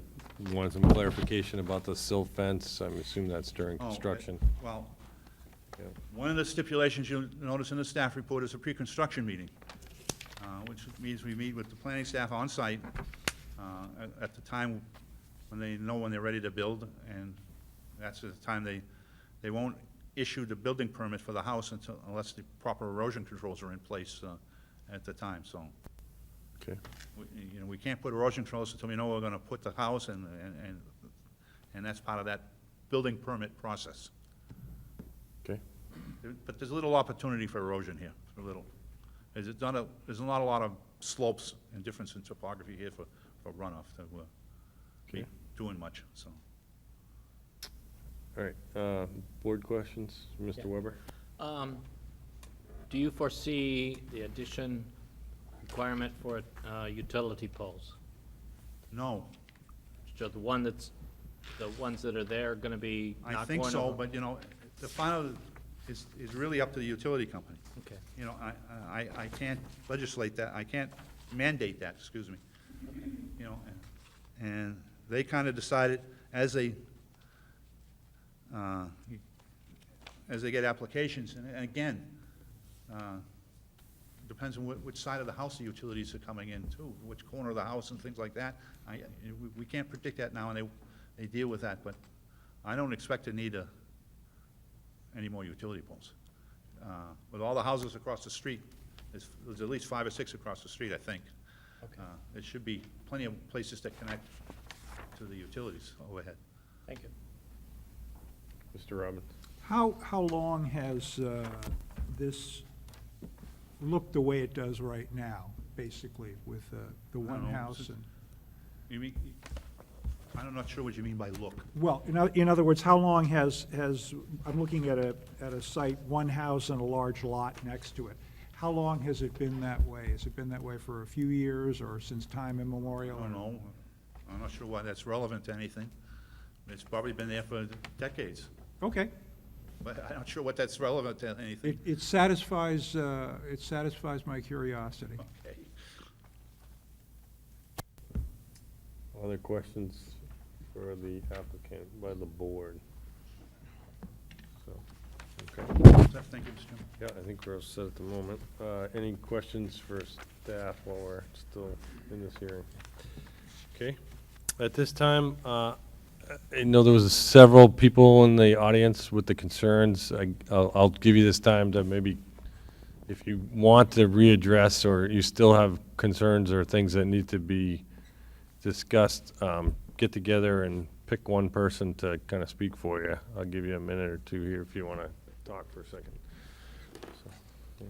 wanted some clarification about the sill fence? I'm assuming that's during construction. Well, Yeah. one of the stipulations you'll notice in the staff report is a pre-construction meeting, which means we meet with the planning staff on site at the time when they know when they're ready to build, and that's the time they won't issue the building permit for the house unless the proper erosion controls are in place at the time, so. Okay. We can't put erosion controls until we know we're gonna put the house, and and that's part of that building permit process. Okay. But there's a little opportunity for erosion here, a little. There's not a lot of slopes and difference in topography here for runoff that will be Okay. doing much, so. All right, board questions, Mr. Yeah. Weber? Do you foresee the addition requirement for utility poles? No, So the ones that are there are gonna be I not think going so, over? but, the final is really up to the utility company. Okay. I can't legislate that, I can't mandate that, excuse me. And they kind of decided as they get applications, and again, depends on which side of the house the utilities are coming in too, which corner of the house and things like that. We can't predict that now, and they deal with that, but I don't expect to need any more utility poles. With all the houses across the street, there's at least 5 or 6 across the street, I think. Okay. There should be plenty of places to connect to the utilities overhead. Thank you. Mr. Robbins? How long has this looked the way it does right now, basically, with the I don't one know. house? And You mean, I'm not sure what you mean by look. well, in other words, how long has, I'm looking at a site, one house and a large lot next to it. How long has it been that way? Has it been that way for a few years or since time I immemorial? don't know. I'm not sure why that's relevant to anything. It's probably been there for decades, Okay. but I'm not sure what that's relevant to anything. It satisfies my curiosity. Okay. Other questions for the applicant by the board? So, okay. Thank you, Mr. Chairman. Yeah, I think we're all set at the moment. Any questions for staff while we're still in this hearing? Okay. At this time, I know there was several people in the audience with the concerns. I'll give you this time to maybe, if you want to readdress or you still have concerns or things that need to be discussed, get together and pick one person to kind of speak for you. I'll give you a minute or two here if you want to talk for a second. So, yeah.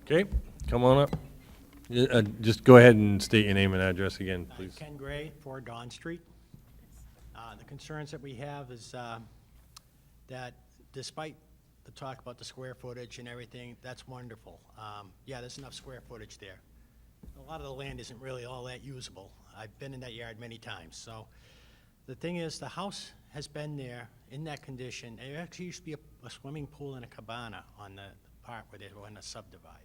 Okay, come on up. Just go ahead and state your name and address again, please. Ken Gray, 4 Dawn Street. The concerns that we have is that despite the talk about the square footage and everything, that's wonderful. Yeah, there's enough square footage there. A lot of the land isn't really all that usable. I've been in that yard many times. So the thing is, the house has been there in that condition. There actually used to be a swimming pool and a cabana on the part where they were going to subdivide.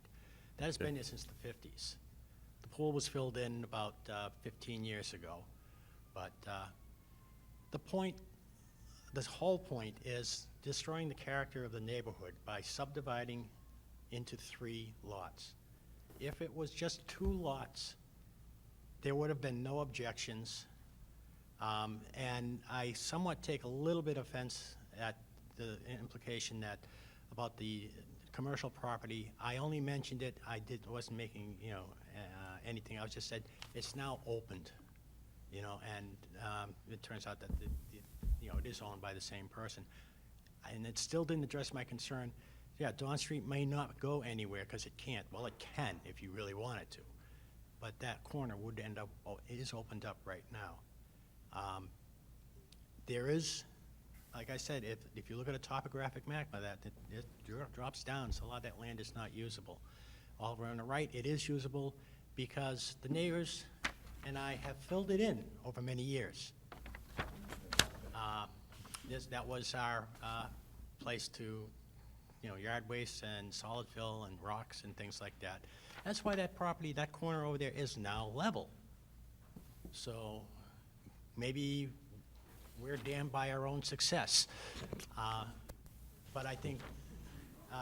That has been there since the 50s. The pool was filled in about 15 years ago. But this whole point is destroying the character of the neighborhood by subdividing into 3 lots. If it was just 2 lots, there would have been no objections. And I somewhat take a little bit offense at the implication that, about the commercial property, I only mentioned it, wasn't making, anything, I was just said, it's now opened, and it turns out that, it is owned by the same person. And it still didn't address my concern. Yeah, Dawn Street may not go anywhere because it can't. Well, it can if you really want it to. But that corner would end up, it is opened up right now. There is, like I said, if you look at a topographic map of that, it drops down, so a lot of that land is not usable. All over on the right, it is usable because the neighbors and I have filled it in over many years. That was our place to, yard waste and solid fill and rocks and things like that. That's why that property, that corner over there is now level. So maybe we're damned by our own success. But I think,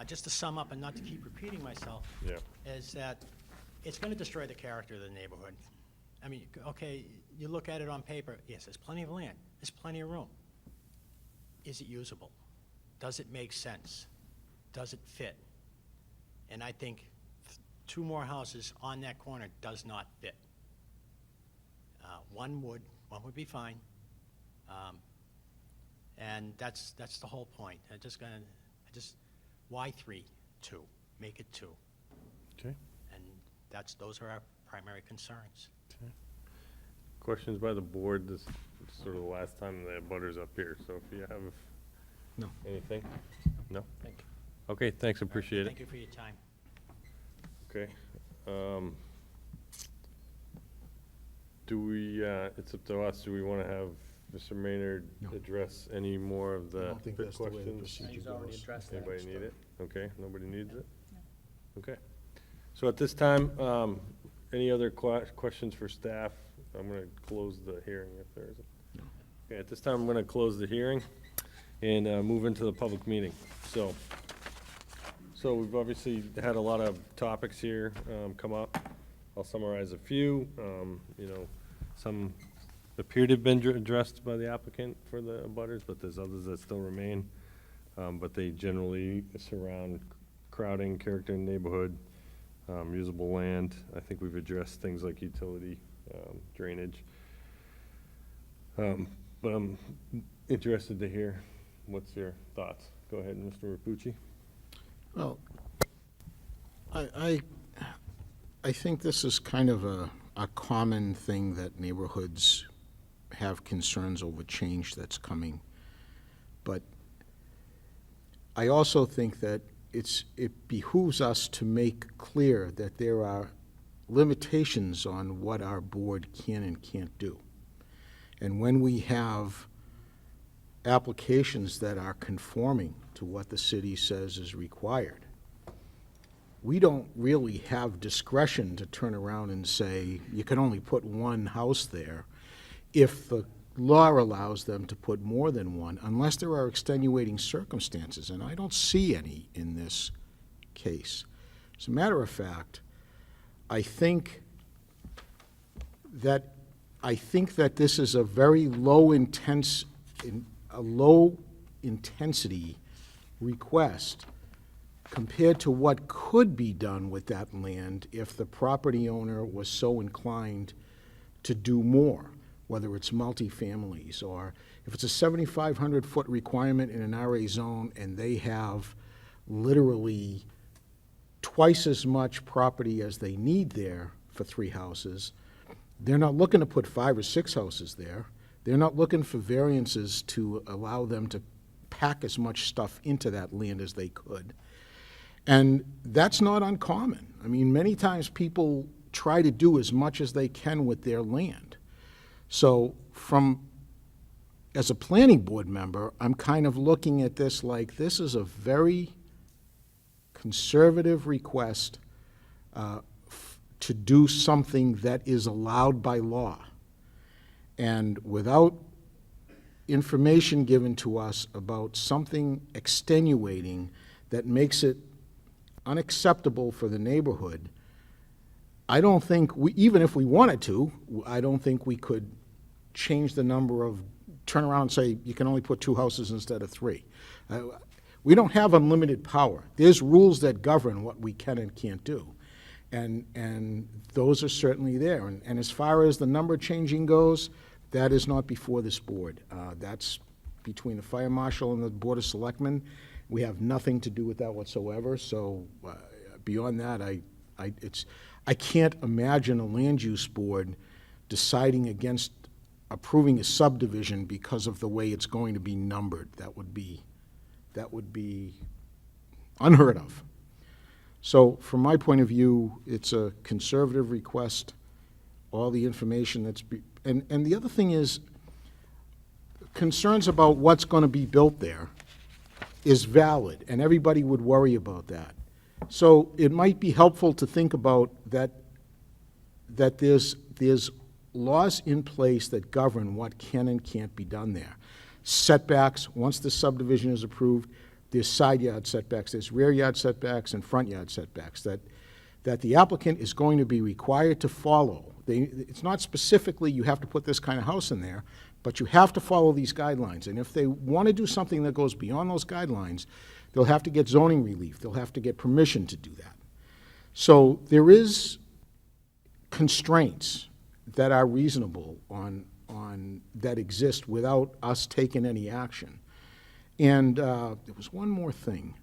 just to sum up and not to keep repeating myself, is that it's going to destroy the character of the neighborhood. I mean, okay, you look at it on paper, yes, there's plenty of land, there's plenty of room. Is it usable? Does it make sense? Does it fit? And I think 2 more houses on that corner does not fit. One would be fine. And that's the whole point. Why 3? 2. Make it 2. Okay. And those are our primary concerns. Okay. Questions by the board? This is sort of the last time the butter's up here, so if you have anything? No? Thank you. Okay, thanks, appreciate it. Thank you for your time. Okay. Do we, it's up to us, do we want to have Mr. Maynard address any more of the don't think that's the way the questions? procedure He's already goes. addressed that. Anybody need it? Okay, nobody needs it? Okay. So at this time, any other questions for staff? I'm going to close the hearing if there isn't. Okay, at this time, I'm going to close the hearing and move into the public meeting. So we've obviously had a lot of topics here come up. I'll summarize a few. Some appear to have been addressed by the applicant for the abutters, but there's others that still remain. But they generally surround crowding, character in the neighborhood, usable land. I think we've addressed things like utility, drainage. But I'm interested to hear what's your thoughts. Go ahead, Mr. Rapucci. Well, I think this is kind of a common thing that neighborhoods have concerns over change that's coming. But I also think that it behooves us to make clear that there are limitations on what our board can and can't do. And when we have applications that are conforming to what the city says is required, we don't really have discretion to turn around and say, you can only put 1 house there if the law allows them to put more than 1, unless there are extenuating circumstances, and I don't see any in this case. As a matter of fact, I think that this is a very low intensity request compared to what could be done with that land if the property owner was so inclined to do more, whether it's multifamilies or if it's a 7,500-foot requirement in an RA zone and they have literally twice as much property as they need there for 3 houses. They're not looking to put 5 or 6 houses there. They're not looking for variances to allow them to pack as much stuff into that land as they could. And that's not uncommon. I mean, many times people try to do as much as they can with their land. So as a planning board member, I'm kind of looking at this like this is a very conservative request to do something that is allowed by law. And without information given to us about something extenuating that makes it unacceptable for the neighborhood, I don't think, even if we wanted to, I don't think we could change the number of, turn around and say, you can only put 2 houses instead of 3. We don't have unlimited power. There's rules that govern what we can and can't do. And those are certainly there. And as far as the number changing goes, that is not before this board. That's between the fire marshal and the board of selectmen. We have nothing to do with that whatsoever. So beyond that, I can't imagine a land use board deciding against approving a subdivision because of the way it's going to be numbered. That would be unheard of. So from my point of view, it's a conservative request. All the information and the other thing is, concerns about what's going to be built there is valid, and everybody would worry about that. So it might be helpful to think about that there's laws in place that govern what can and can't be done there. Setbacks, once the subdivision is approved, there's side yard setbacks, there's rear yard setbacks, and front yard setbacks that the applicant is going to be required to follow. It's not specifically you have to put this kind of house in there, but you have to follow these guidelines. And if they want to do something that goes beyond those guidelines, they'll have to get zoning relief. They'll have to get permission to do that. So there is constraints that are reasonable that exist without us taking any action. And there was one more thing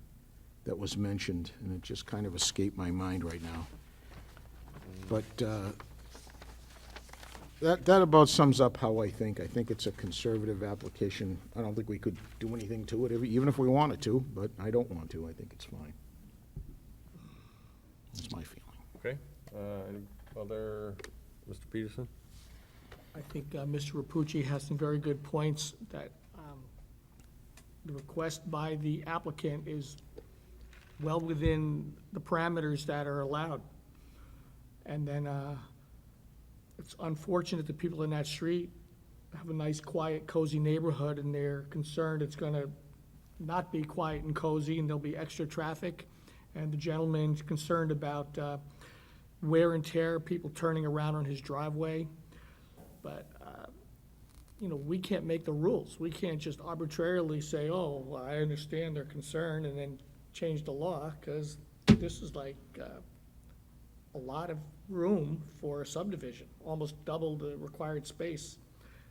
that was mentioned, and it just kind of escaped my mind right now. But that about sums up how I think. I think it's a conservative application. I don't think we could do anything to it, even if we wanted to, but I don't want to. I think it's fine. That's my feeling. Okay. Any other, Mr. Peterson? I think Mr. Rapucci has some very good points that the request by the applicant is well within the parameters that are allowed. And then it's unfortunate that people in that street have a nice, quiet, cozy neighborhood, and they're concerned it's going to not be quiet and cozy, and there'll be extra traffic. And the gentleman's concerned about wear and tear, people turning around on his driveway. But, we can't make the rules. We can't just arbitrarily say, oh, well, I understand their concern, and then change the law, because this is like a lot of room for a subdivision, almost double the required space.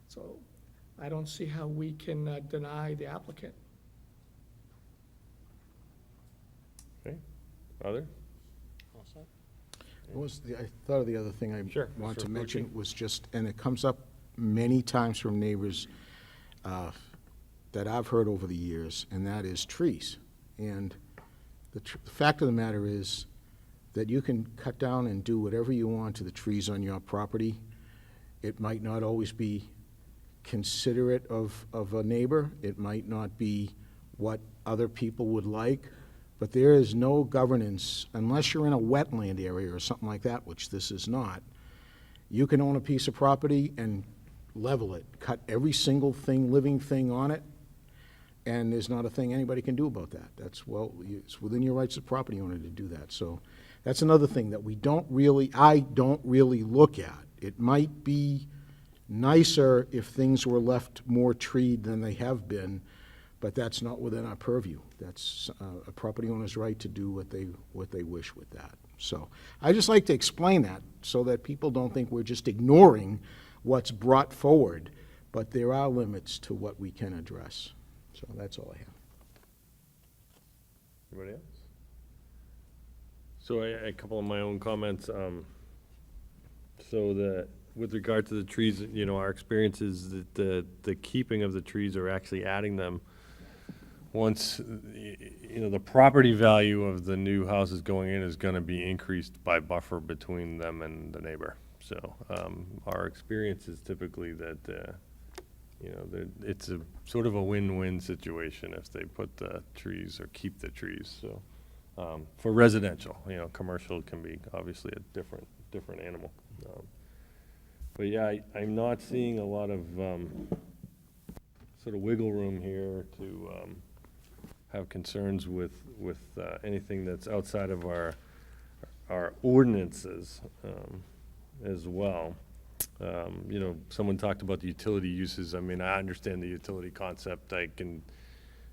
So I don't see how we can deny the applicant. Okay. Other? I thought of the other thing I Sure, wanted to Mr. mention was just, and it comes up many times from neighbors that I've heard over the years, and that is trees. And the fact of the matter is that you can cut down and do whatever you want to the trees on your property. It might not always be considerate of a neighbor. It might not be what other people would like. But there is no governance, unless you're in a wetland area or something like that, which this is not. You can own a piece of property and level it, cut every single thing, living thing on it, and there's not a thing anybody can do about that. It's within your rights as a property owner to do that. So that's another thing that I don't really look at. It might be nicer if things were left more treed than they have been, but that's not within our purview. That's a property owner's right to do what they wish with that. So I just like to explain that so that people don't think we're just ignoring what's brought forward, but there are limits to what we can address. So that's all I have. Anybody else? So a couple of my own comments. With regard to the trees, our experience is that the keeping of the trees or actually adding them, once, the property value of the new houses going in is going to be increased by buffer between them and the neighbor. So our experience is typically that, it's a sort of a win-win situation if they put the trees or keep the trees. So for residential, commercial can be obviously a different animal. But yeah, I'm not seeing a lot of sort of wiggle room here to have concerns with anything that's outside of our ordinances as well. You know, someone talked about the utility uses. I mean, I understand the utility concept. I can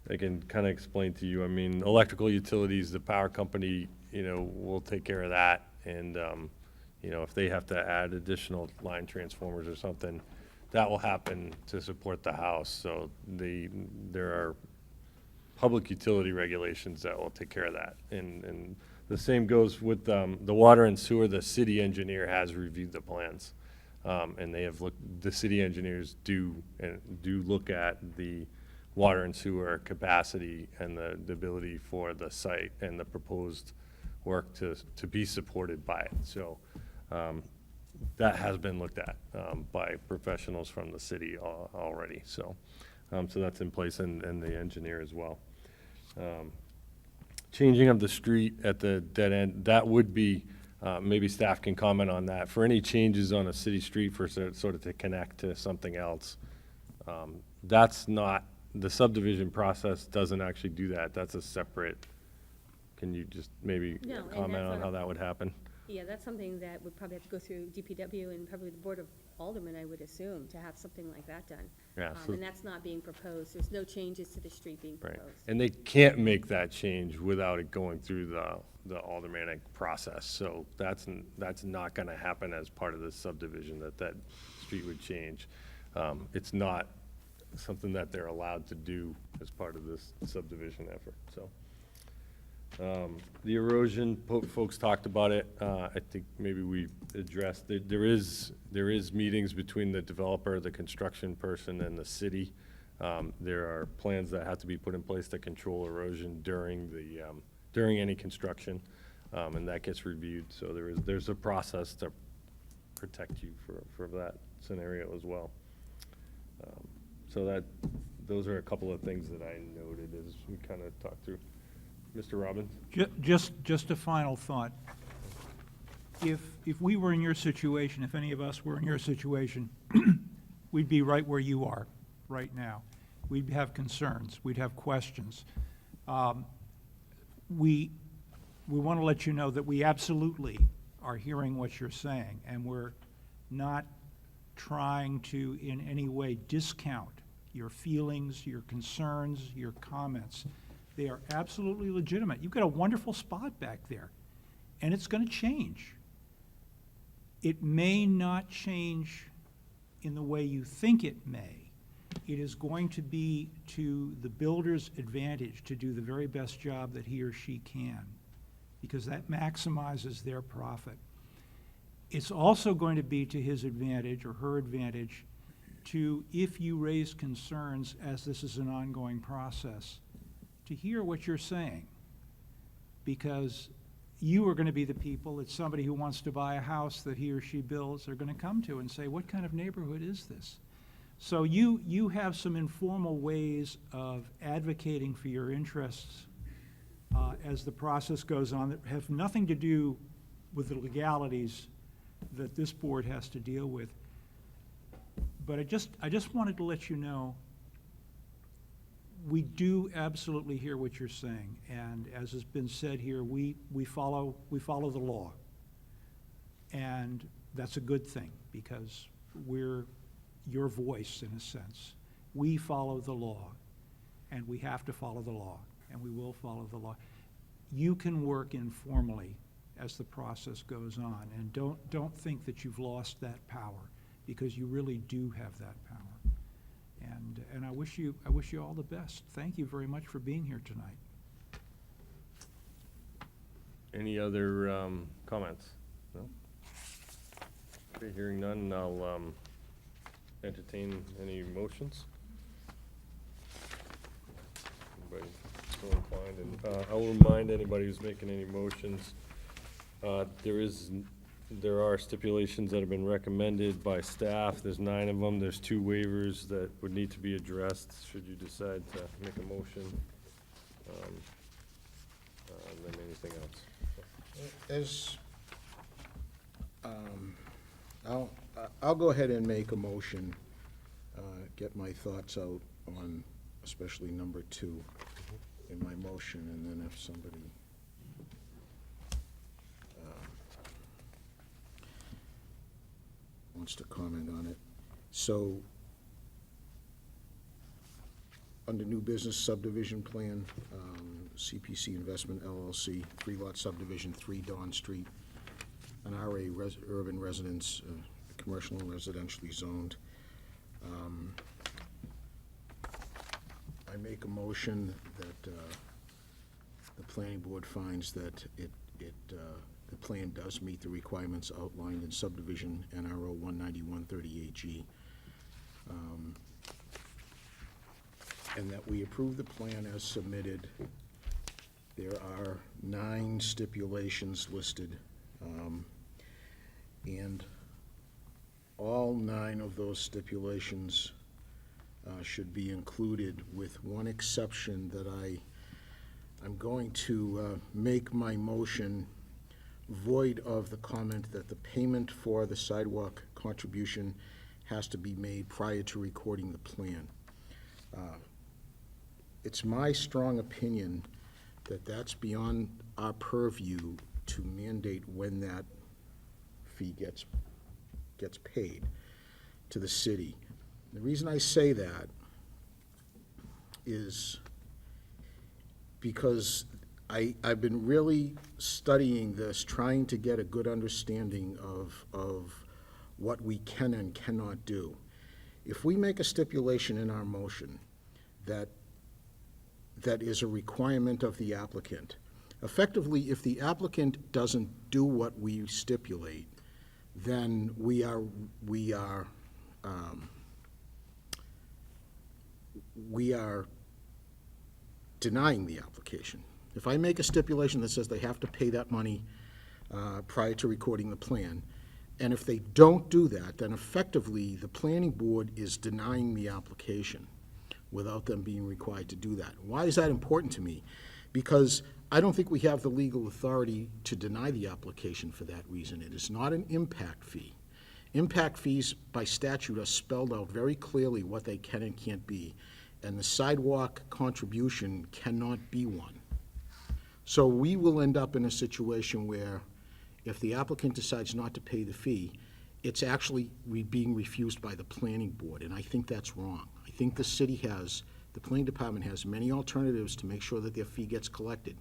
kind of explain to you. I mean, electrical utilities, the power company, you know, will take care of that. And, you know, if they have to add additional line transformers or something, that will happen to support the house. So there are public utility regulations that will take care of that. And the same goes with the water and sewer. The city engineer has reviewed the plans. And they have the city engineers do look at the water and sewer capacity and the ability for the site and the proposed work to be supported by it. So that has been looked at by professionals from the city already. So so that's in place, and the engineer as well. Changing of the street at the dead end, that would be, maybe staff can comment on that. For any changes on a city street for sort of to connect to something else, that's not, the subdivision process doesn't actually do that. That's a separate, can you just maybe No, and comment that's on not how a- that would happen? Yeah, that's something that would probably have to go through DPW and probably the Board of Aldermen, I would assume, to have something like that done. Yeah, so- And that's not being proposed. There's no changes to the street being Right, proposed. and they can't make that change without it going through the aldermanic process. So that's not gonna happen as part of the subdivision, that street would change. It's not something that they're allowed to do as part of this subdivision effort, so. The erosion, folks talked about it. I think maybe we addressed, there is meetings between the developer, the construction person, and the city. There are plans that have to be put in place to control erosion during any construction, and that gets reviewed. So there's a process to protect you for that scenario as well. So those are a couple of things that I noted as we kind of talked through. Mr. Robbins? Just a final thought. If we were in your situation, if any of us were in your situation, we'd be right where you are right now. We'd have concerns, we'd have questions. We want to let you know that we absolutely are hearing what you're saying, and we're not trying to in any way discount your feelings, your concerns, your comments. They are absolutely legitimate. You've got a wonderful spot back there, and it's going to change. It may not change in the way you think it may. It is going to be to the builder's advantage to do the very best job that he or she can, because that maximizes their profit. It's also going to be to his advantage or her advantage to, if you raise concerns as this is an ongoing process, to hear what you're saying, because you are going to be the people that somebody who wants to buy a house that he or she builds are going to come to and say, what kind of neighborhood is this? So you have some informal ways of advocating for your interests as the process goes on that have nothing to do with the legalities that this board has to deal with. But I just wanted to let you know, we do absolutely hear what you're saying, and as has been said here, we follow the law. And that's a good thing, because we're your voice in a sense. We follow the law, and we have to follow the law, and we will follow the law. You can work informally as the process goes on, and don't think that you've lost that power, because you really do have that power. And I wish you all the best. Thank you very much for being here tonight. Any other comments? No? Okay, hearing none, I'll entertain any motions. Anybody so inclined? And I'll remind anybody who's making any motions, there are stipulations that have been recommended by staff. There's 9 of them. There's 2 waivers that would need to be addressed should you decide to make a motion. And then anything else. I'll go ahead and make a motion, get my thoughts out on especially number 2. in my motion, and then if somebody wants to comment on it. So, under new business subdivision plan, CPC Investment LLC, 3-lot subdivision, 3 Dawn Street, an RA urban residence, commercial and residentially zoned. I make a motion that the planning board finds that the plan does meet the requirements outlined in subdivision NRO 19138G. And that we approve the plan as submitted. There are 9 stipulations listed. And all 9 of those stipulations should be included, with one exception that I'm going to make my motion void of the comment that the payment for the sidewalk contribution has to be made prior to recording the plan. It's my strong opinion that that's beyond our purview to mandate when that fee gets paid to the city. The reason I say that is because I've been really studying this, trying to get a good understanding of what we can and cannot do. If we make a stipulation in our motion that is a requirement of the applicant, effectively, if the applicant doesn't do what we stipulate, then we are denying the application. If I make a stipulation that says they have to pay that money prior to recording the plan, and if they don't do that, then effectively the planning board is denying the application without them being required to do that. Why is that important to me? Because I don't think we have the legal authority to deny the application for that reason. It is not an impact fee. Impact fees by statute are spelled out very clearly what they can and can't be, and the sidewalk contribution cannot be one. So we will end up in a situation where if the applicant decides not to pay the fee, it's actually being refused by the planning board, and I think that's wrong. I think the planning department has many alternatives to make sure that their fee gets collected.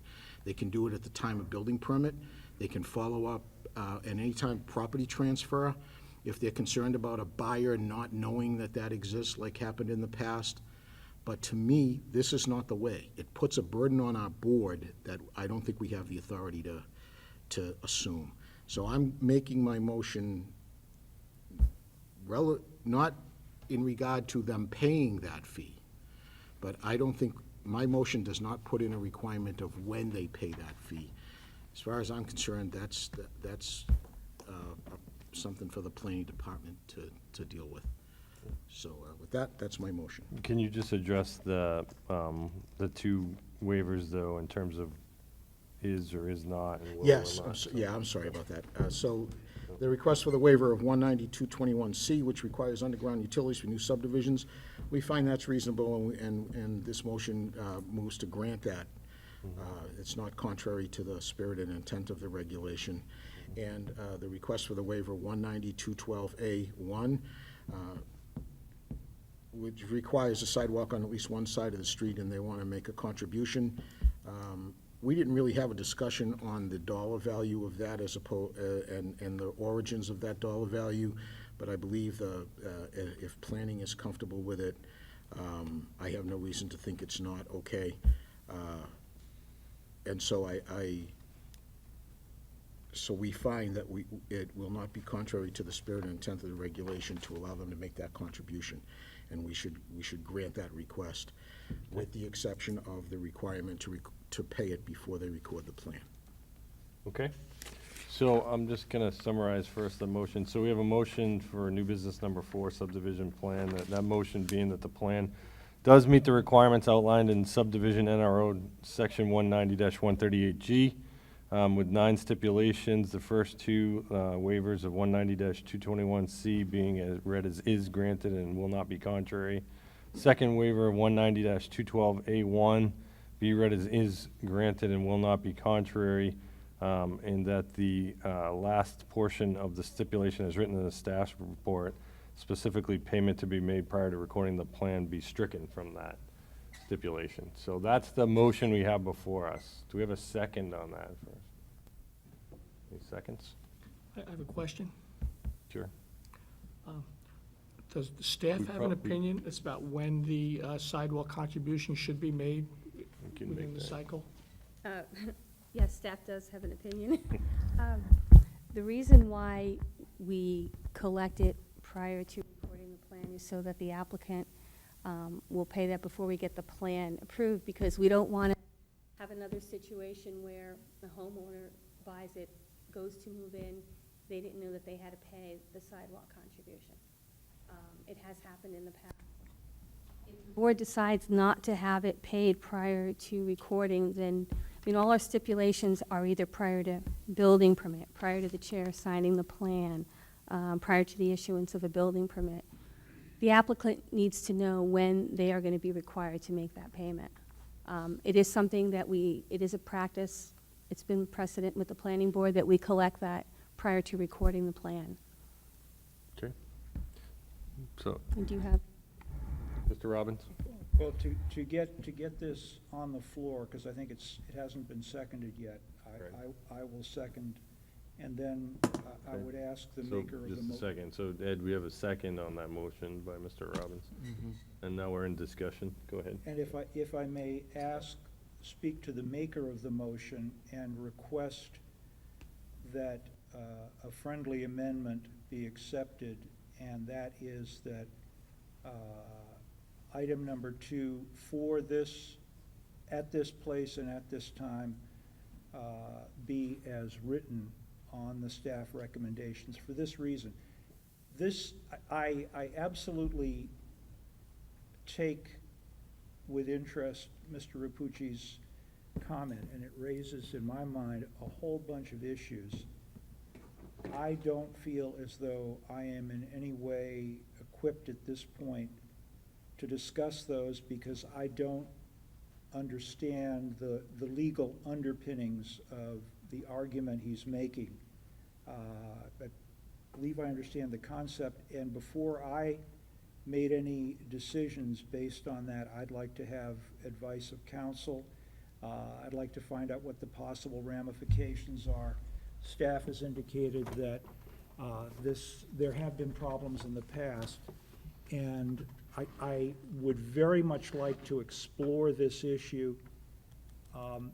They can do it at the time of building permit. They can follow up at any time property transfer. If they're concerned about a buyer not knowing that that exists, like happened in the past. But to me, this is not the way. It puts a burden on our board that I don't think we have the authority to assume. So I'm making my motion not in regard to them paying that fee, but I don't think, my motion does not put in a requirement of when they pay that fee. As far as I'm concerned, that's something for the planning department to deal with. So with that, that's my motion. Can you just address the 2 waivers, though, in terms of is or is not? And will Yes, or not? I'm sorry about that. So the request for the waiver of 19221C, which requires underground utilities for new subdivisions, we find that's reasonable, and this motion moves to grant that. It's not contrary to the spirit and intent of the regulation. And the request for the waiver 19212A1, which requires a sidewalk on at least one side of the street, and they want to make a contribution. We didn't really have a discussion on the dollar value of that as opposed, and the origins of that dollar value, but I believe if planning is comfortable with it, I have no reason to think it's not okay. And so so we find that it will not be contrary to the spirit and intent of the regulation to allow them to make that contribution, and we should grant that request, with the exception of the requirement to pay it before they record the plan. Okay. So I'm just going to summarize first the motion. So we have a motion for new business number 4, subdivision plan. That motion being that the plan does meet the requirements outlined in subdivision NRO section 190-138G. With 9 stipulations, the first 2 waivers of 190-221C being read as is granted and will not be contrary. Second waiver of 190-212A1 be read as is granted and will not be contrary, and that the last portion of the stipulation as written in the staff's report, specifically payment to be made prior to recording the plan, be stricken from that stipulation. So that's the motion we have before us. Do we have a second on that first? Any seconds? I have a question. Sure. Does the staff We have an probably- opinion as about when the sidewalk contribution should be made We can within make the that. cycle? Yes, staff does have an opinion. The reason why we collect it prior to recording the plan is so that the applicant will pay that before we get the plan approved, because we don't want to have another situation where the homeowner buys it, goes to move in, they didn't know that they had to pay the sidewalk contribution. It has happened in the past. If the board decides not to have it paid prior to recording, then, all our stipulations are either prior to building permit, prior to the chair signing the plan, prior to the issuance of a building permit. The applicant needs to know when they are going to be required to make that payment. It is something that it is a practice, it's been precedent with the planning board that we collect that prior to recording the plan. Okay. So, And do you have? Mr. Robbins? Well, to get this on the floor, because I think it hasn't been seconded yet, I will second, and then I would ask the So, maker of the just a motion. second. So, Ed, we have a second on that motion by Mr. Robbins. And now we're in discussion. Go ahead. And if I may speak to the maker of the motion and request that a friendly amendment be accepted, and that is that item number 2 for this, at this place and at this time, be as written on the staff recommendations. For this reason, I absolutely take with interest Mr. Rapucci's comment, and it raises in my mind a whole bunch of issues. I don't feel as though I am in any way equipped at this point to discuss those, because I don't understand the legal underpinnings of the argument he's making. But I believe I understand the concept, and before I made any decisions based on that, I'd like to have advice of counsel. I'd like to find out what the possible ramifications are. Staff has indicated that there have been problems in the past, and I would very much like to explore this issue,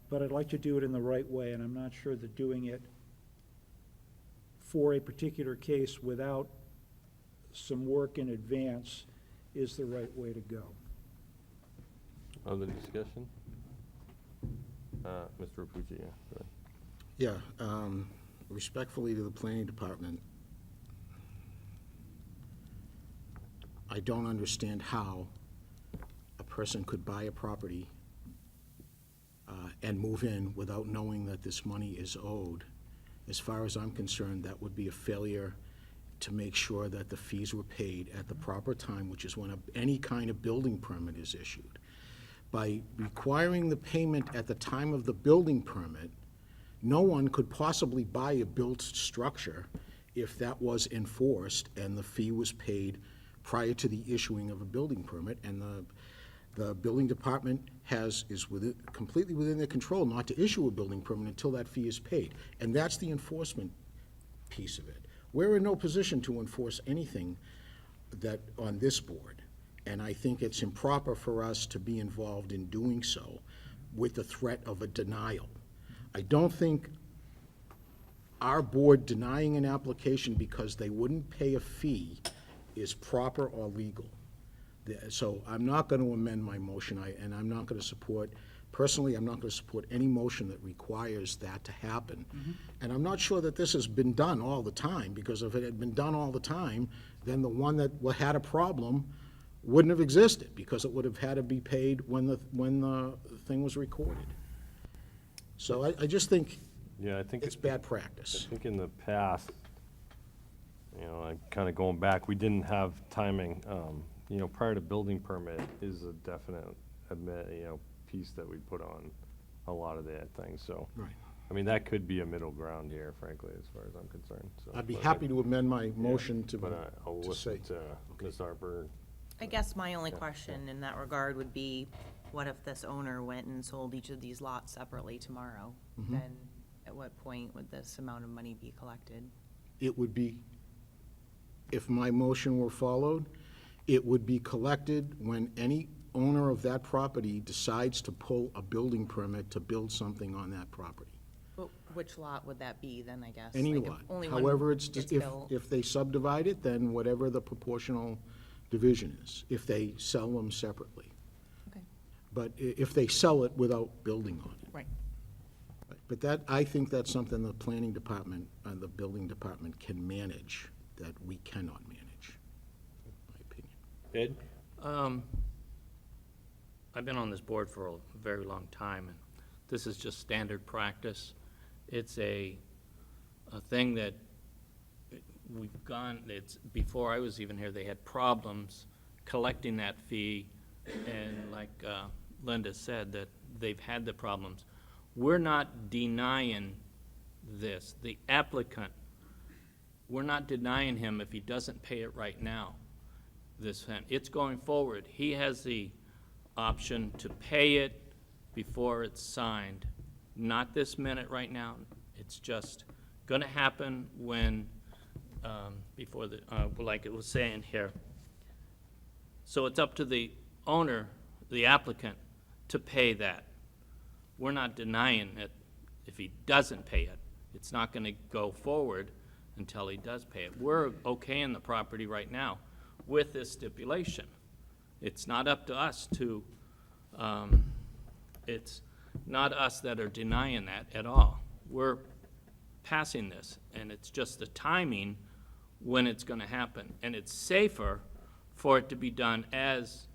but I'd like to do it in the right way, and I'm not sure that doing it for a particular case without some work in advance is the right way to go. Other discussion? Mr. Rapucci, yeah, go ahead. Yeah, respectfully to the planning department, I don't understand how a person could buy a property and move in without knowing that this money is owed. As far as I'm concerned, that would be a failure to make sure that the fees were paid at the proper time, which is when any kind of building permit is issued. By requiring the payment at the time of the building permit, no one could possibly buy a built structure if that was enforced and the fee was paid prior to the issuing of a building permit, and the building department is completely within their control not to issue a building permit until that fee is paid. And that's the enforcement piece of it. We're in no position to enforce anything that on this board, and I think it's improper for us to be involved in doing so with the threat of a denial. I don't think our board denying an application because they wouldn't pay a fee is proper or legal. So I'm not going to amend my motion, and I'm not going to support, personally, I'm not going to support any motion that requires that to happen. And I'm not sure that this has been done all the time, because if it had been done all the time, then the one that had a problem wouldn't have existed, because it would have had to be paid when the thing was recorded. So I just think Yeah, I think it's bad practice. I think in the past, I'm kind of going back, we didn't have timing. Prior to building permit is a definite, piece that we put on a lot of that things, so. Right. I mean, that could be a middle ground here, frankly, as far as I'm concerned, so. I'd be but happy to amend my motion to, But I'll to say. listen to Ms. Harper. I guess my only question in that regard would be, what if this owner went and sold each of these lots separately tomorrow? Then at what point would this amount of money be collected? It would be, if my motion were followed, it would be collected when any owner of that property decides to pull a building permit to build something on that property. But which lot would that be then, I guess? Any Like, if lot. only one However, gets if built? they subdivide it, then whatever the proportional division is, if they sell them separately. Okay. But if they sell it without building on it. Right. But that, I think that's something the planning department and the building department can manage, that we cannot manage, in my opinion. Ed? I've been on this board for a very long time, and this is just standard practice. It's a thing that we've gone, it's, before I was even here, they had problems collecting that fee, and like Linda said, that they've had the problems. We're not denying this. The applicant, we're not denying him if he doesn't pay it right now. It's going forward. He has the option to pay it before it's signed. Not this minute right now. It's just going to happen when, before the, like it was saying here. So it's up to the owner, the applicant, to pay that. We're not denying it if he doesn't pay it. It's not going to go forward until he does pay it. We're okaying the property right now with this stipulation. It's not up to us to, it's not us that are denying that at all. We're passing this, and it's just the timing when it's going to happen. And it's safer for it to be done as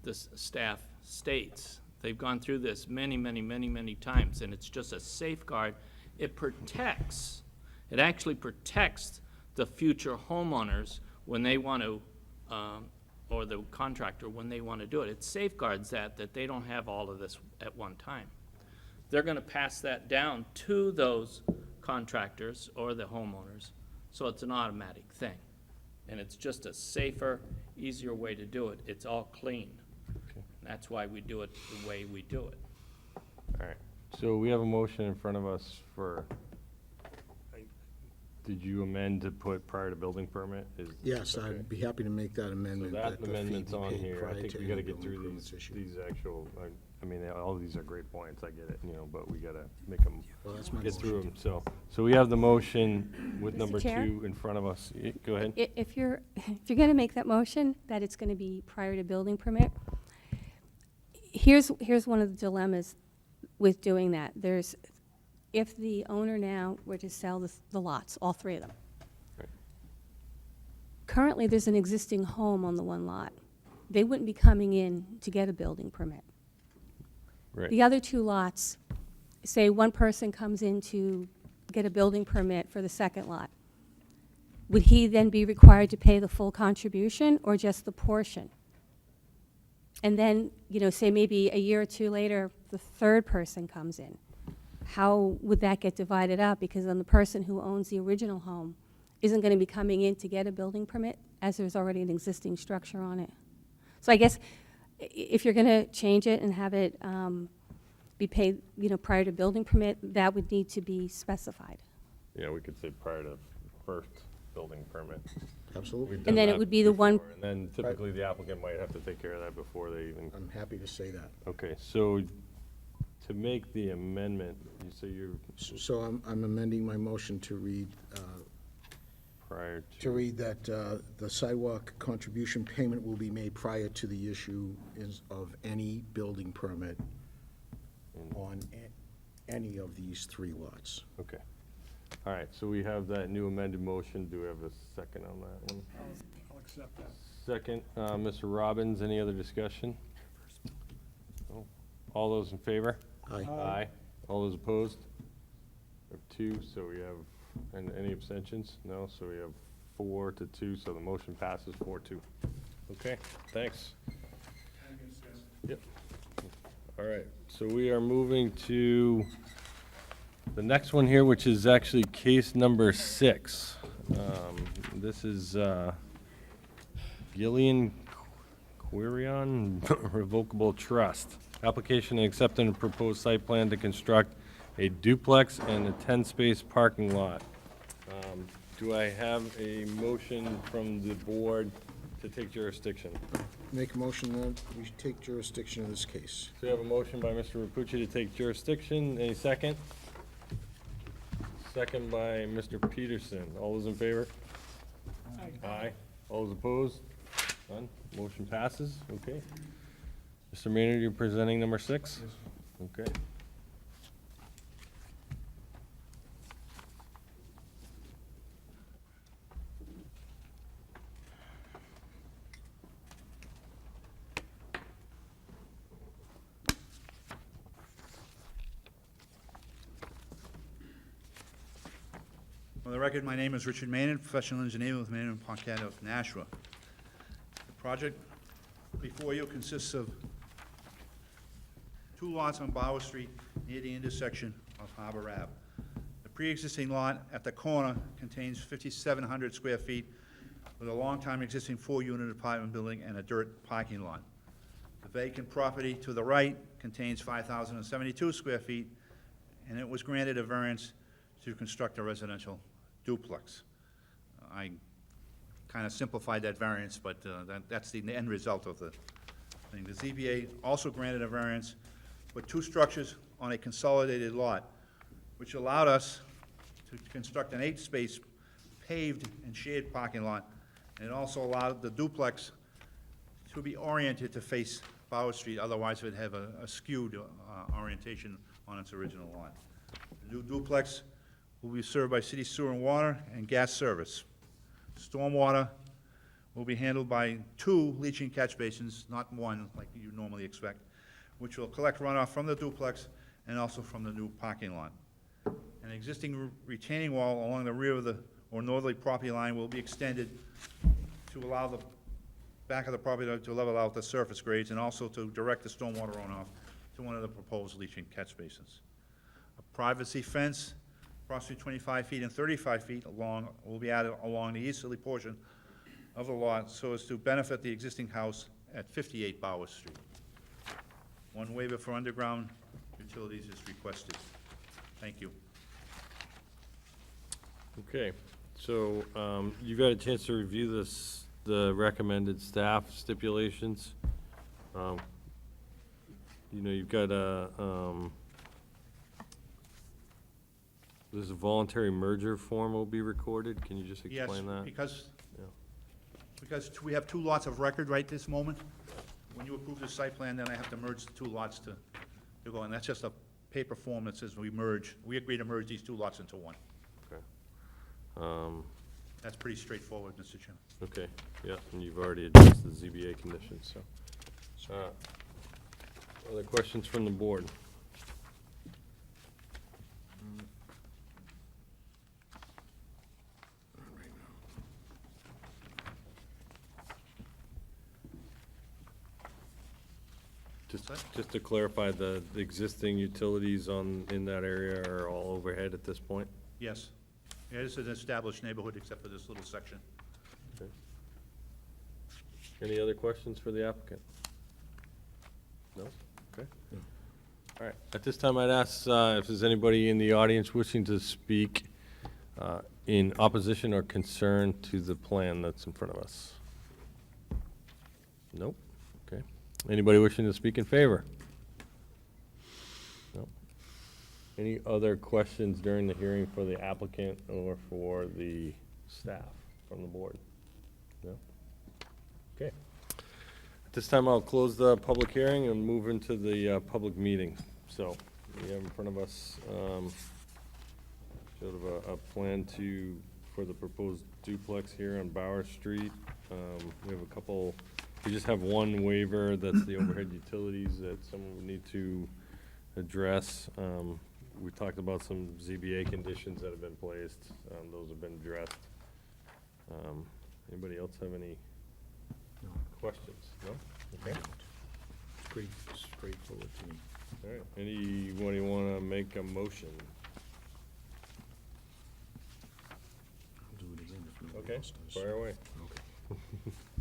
the staff states. They've gone through this many, many, many, many times, and it's just a safeguard. It protects, it actually protects the future homeowners when they want to, or the contractor when they want to do it. It safeguards that they don't have all of this at one time. They're going to pass that down to those contractors or the homeowners, so it's an automatic thing. And it's just a safer, easier way to do it. It's all clean. That's why we do it the way we do it. All right, so we have a motion in front of us for, did you amend to put prior to building permit? Yes, okay. I'd be happy to make that So amendment. that the fee amendment's be on paid here. I prior think to we gotta any get building through permits issued. these actual, I mean, all these are great points, I get it, but we gotta make them, Well, that's my get through motion. them, so we have the motion with Mr. number Chair? 2 in front of us. Go ahead. If you're going to make that motion, that it's going to be prior to building permit, here's one of the dilemmas with doing that. If the owner now were to sell the lots, all 3 of them. Right. Currently, there's an existing home on the one lot. They wouldn't be coming in to get a building permit. Right. The other 2 lots, say one person comes in to get a building permit for the second lot. Would he then be required to pay the full contribution or just the portion? And then, say maybe a year or 2 later, the third person comes in. How would that get divided up? Because then the person who owns the original home isn't going to be coming in to get a building permit, as there's already an existing structure on it. So I guess if you're going to change it and have it be paid, prior to building permit, that would need to be specified. Yeah, we could say prior to first building permit. Absolutely. We've And done then it that would be the one- before, and then typically the applicant might have to take care of that before they even. I'm happy to say that. Okay, so to make the amendment, you're So I'm amending my motion to read, prior to read that the sidewalk contribution payment will be made prior to the issue of any building permit on any of these 3 lots. Okay. All right, so we have that new amended motion. Do we have a second on that one? I'll accept that. Second, Mr. Robbins, any other discussion? No? All those in favor? Aye. Aye. All those opposed? We have 2, so we have, and any abstentions? No, so we have 4 to 2, so the motion passes 4-2. Okay, thanks. Yep. All right, so we are moving to the next one here, which is actually case number 6. This is Gillian Quirion Revocable Trust. Application and acceptance of proposed site plan to construct a duplex and a 10-space parking lot. Do I have a motion from the board to take jurisdiction? Make a motion that we take jurisdiction of this case. So we have a motion by Mr. Rapucci to take jurisdiction. Any second? Second by Mr. Peterson. All those in favor? Aye. All those opposed? None. Motion passes. Okay. Mr. Maynard, you're presenting number 6? Okay. For the record, my name is Richard Maynard, professional engineer with Maynard & Paquette of Nashua. The project before you consists of 2 lots on Bauer Street near the intersection of Harbor Ave. The pre-existing lot at the corner contains 5,700 square feet with a long-time existing 4-unit apartment building and a dirt parking lot. The vacant property to the right contains 5,072 square feet, and it was granted a variance to construct a residential duplex. I kind of simplified that variance, but that's the end result of the thing. The ZBA also granted a variance for 2 structures on a consolidated lot, which allowed us to construct an 8-space paved and shared parking lot, and it also allowed the duplex to be oriented to face Bauer Street, otherwise it would have a skewed orientation on its original lot. The new duplex will be served by city sewer and water and gas service. Stormwater will be handled by 2 leaching catch basins, not 1 like you normally expect, which will collect runoff from the duplex and also from the new parking lot. An existing retaining wall along the rear of the northerly property line will be extended to allow the back of the property to level out the surface grades and also to direct the stormwater runoff to one of the proposed leaching catch basins. A privacy fence approximately 25 feet and 35 feet long will be added along the easterly portion of the lot so as to benefit the existing house at 58 Bauer Street. 1 waiver for underground utilities is requested. Thank you. Okay, so you've had a chance to review this, the recommended staff stipulations. You know, you've got a, there's a voluntary merger form will be recorded. Can you just explain that? Yes, Yeah. because we have 2 lots of record right this moment. When you approve the site plan, then I have to merge the 2 lots to go, and that's just a paper form that says we agree to merge these 2 lots into 1. Okay. That's pretty straightforward, Mr. Chairman. Okay, yeah, and you've already addressed the ZBA conditions, so. Other questions from the board? Just to clarify, the existing utilities in that area are all overhead at this point? Yes. Yeah, this is an established neighborhood except for this little section. Okay. Any other questions for the applicant? No? Okay. All right, at this time I'd ask if there's anybody in the audience wishing to speak in opposition or concern to the plan that's in front of us. Nope, okay. Anybody wishing to speak in favor? No. Any other questions during the hearing for the applicant or for the staff from the board? No? Okay. At this time, I'll close the public hearing and move into the public meeting. So we have in front of us sort of a plan for the proposed duplex here on Bauer Street. We have a couple, we just have 1 waiver, that's the overhead utilities that someone would need to address. We talked about some ZBA conditions that have been placed. Those have been addressed. Anybody else have any Questions? No? Okay. It's pretty straightforward to me. All right. Anybody want to make a motion? I'll do it again if nobody Okay, else does. fire away. Okay.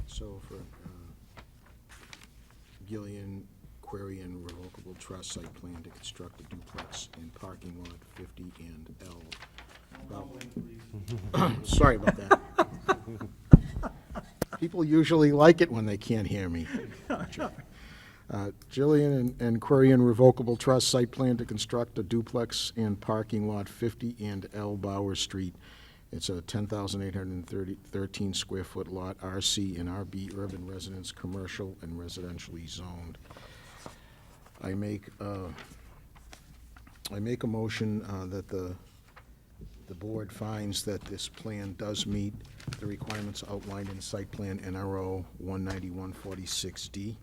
So for Gillian Query and Revocable Trust Site Plan to construct a duplex in parking lot 50 and L. Sorry about that. People usually like it when they can't hear me. Gillian and Query and Revocable Trust Site Plan to construct a duplex in parking lot 50 and L Bauer Street. It's a 10,813 square foot lot, RC and RB urban residence, commercial and residentially zoned. I make a motion that the board finds that this plan does meet the requirements outlined in site plan NRO 19146D.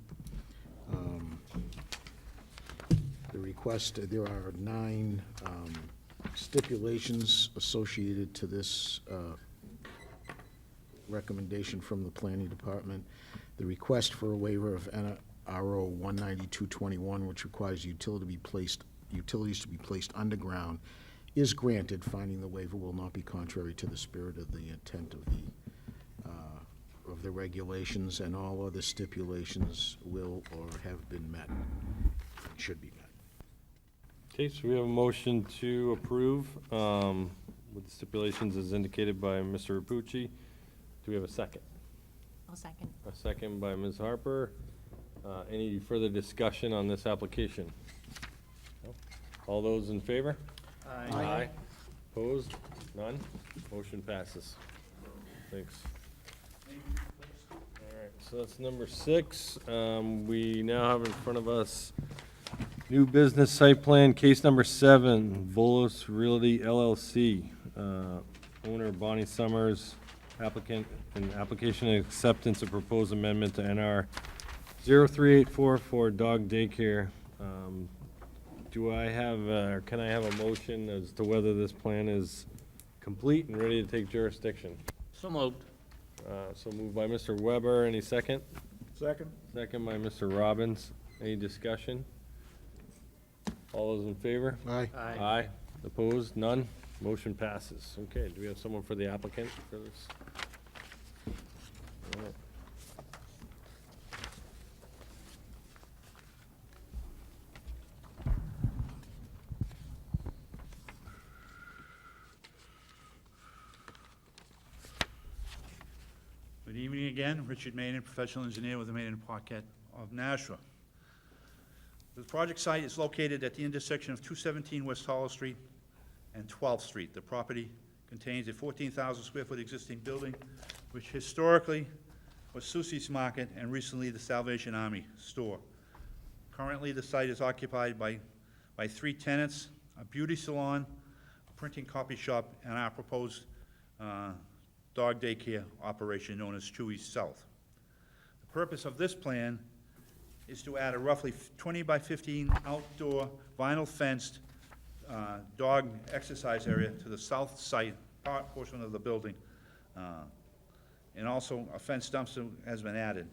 The request, there are 9 stipulations associated to this recommendation from the planning department. The request for a waiver of NRO 19221, which requires utilities to be placed underground, is granted, finding the waiver will not be contrary to the spirit of the intent of the regulations, and all other stipulations will or have been met, should be met. Okay, so we have a motion to approve with the stipulations as indicated by Mr. Rapucci. Do we have a second? I'll second. A second by Ms. Harper. Any further discussion on this application? No? All those in favor? Aye. Opposed? None? Motion passes. Thanks. All right, so that's number 6. We now have in front of us new business site plan, case number 7, Volos Realty LLC. Owner Bonnie Summers, applicant, and application and acceptance of proposed amendment to NR 0384 for dog daycare. Do I have, or can I have a motion as to whether this plan is complete and ready to take jurisdiction? So moved. So moved by Mr. Weber. Any second? Second? Second by Mr. Robbins. Any discussion? All those in favor? Aye. Aye. Opposed? None? Motion passes. Okay, do we have someone for the applicant for this? All right. Good evening again. Richard Maiden, professional engineer with the Maiden Parquet of Nashua. The project site is located at the intersection of 217 West Hollow Street and 12th Street. The property contains a 14,000 square foot existing building, which historically was Susie's Market and recently the Salvation Army store. Currently, the site is occupied by 3 tenants, a beauty salon, a printing copy shop, and our proposed dog daycare operation known as Chewy's South. The purpose of this plan is to add a roughly 20 by 15 outdoor vinyl fenced dog exercise area to the south side portion of the building. And also a fenced dumpster has been added.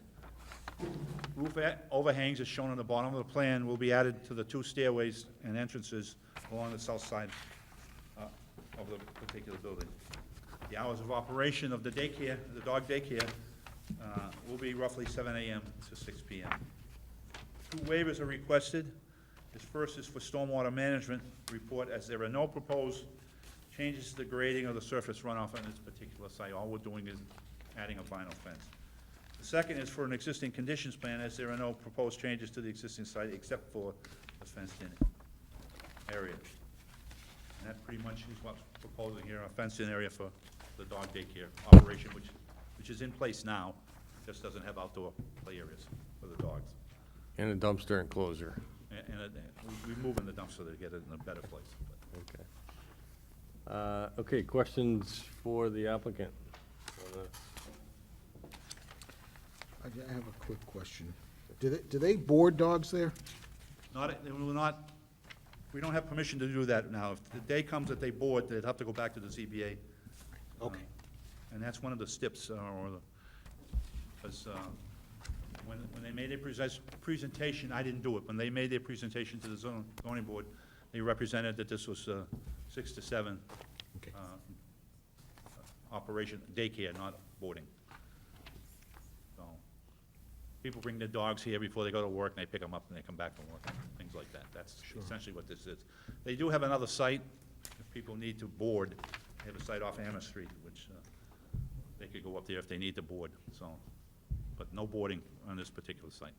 Roof overhangs as shown on the bottom of the plan will be added to the 2 stairways and entrances along the south side of the particular building. The hours of operation of the daycare, the dog daycare, will be roughly 7 a.m. to 6 p.m. 2 waivers are requested. This first is for stormwater management report, as there are no proposed changes to the grading of the surface runoff on this particular site. All we're doing is adding a vinyl fence. The second is for an existing conditions plan, as there are no proposed changes to the existing site except for the fenced-in area. And that pretty much is what's proposing here, a fenced-in area for the dog daycare operation, which is in place now, just doesn't have outdoor play areas for the dogs. And a dumpster enclosure. And we're moving the dumpster to get it in a better place. Okay. Okay, questions for the applicant? I have a quick question. Do they board dogs there? We don't have permission to do that now. If the day comes that they board, they'd have to go back to the ZBA. Okay. And that's one of the steps, because When they made their presentation, I didn't do it. When they made their presentation to the zoning board, they represented that this was 6 to 7 Okay. operation, daycare, not boarding. So, people bring their dogs here before they go to work, and they pick them up and they come back from work, things like that. That's essentially what this is. They do have another site, if people need to board. They have a site off Amherst Street, which they could go up there if they need to board, so, but no boarding on this particular site.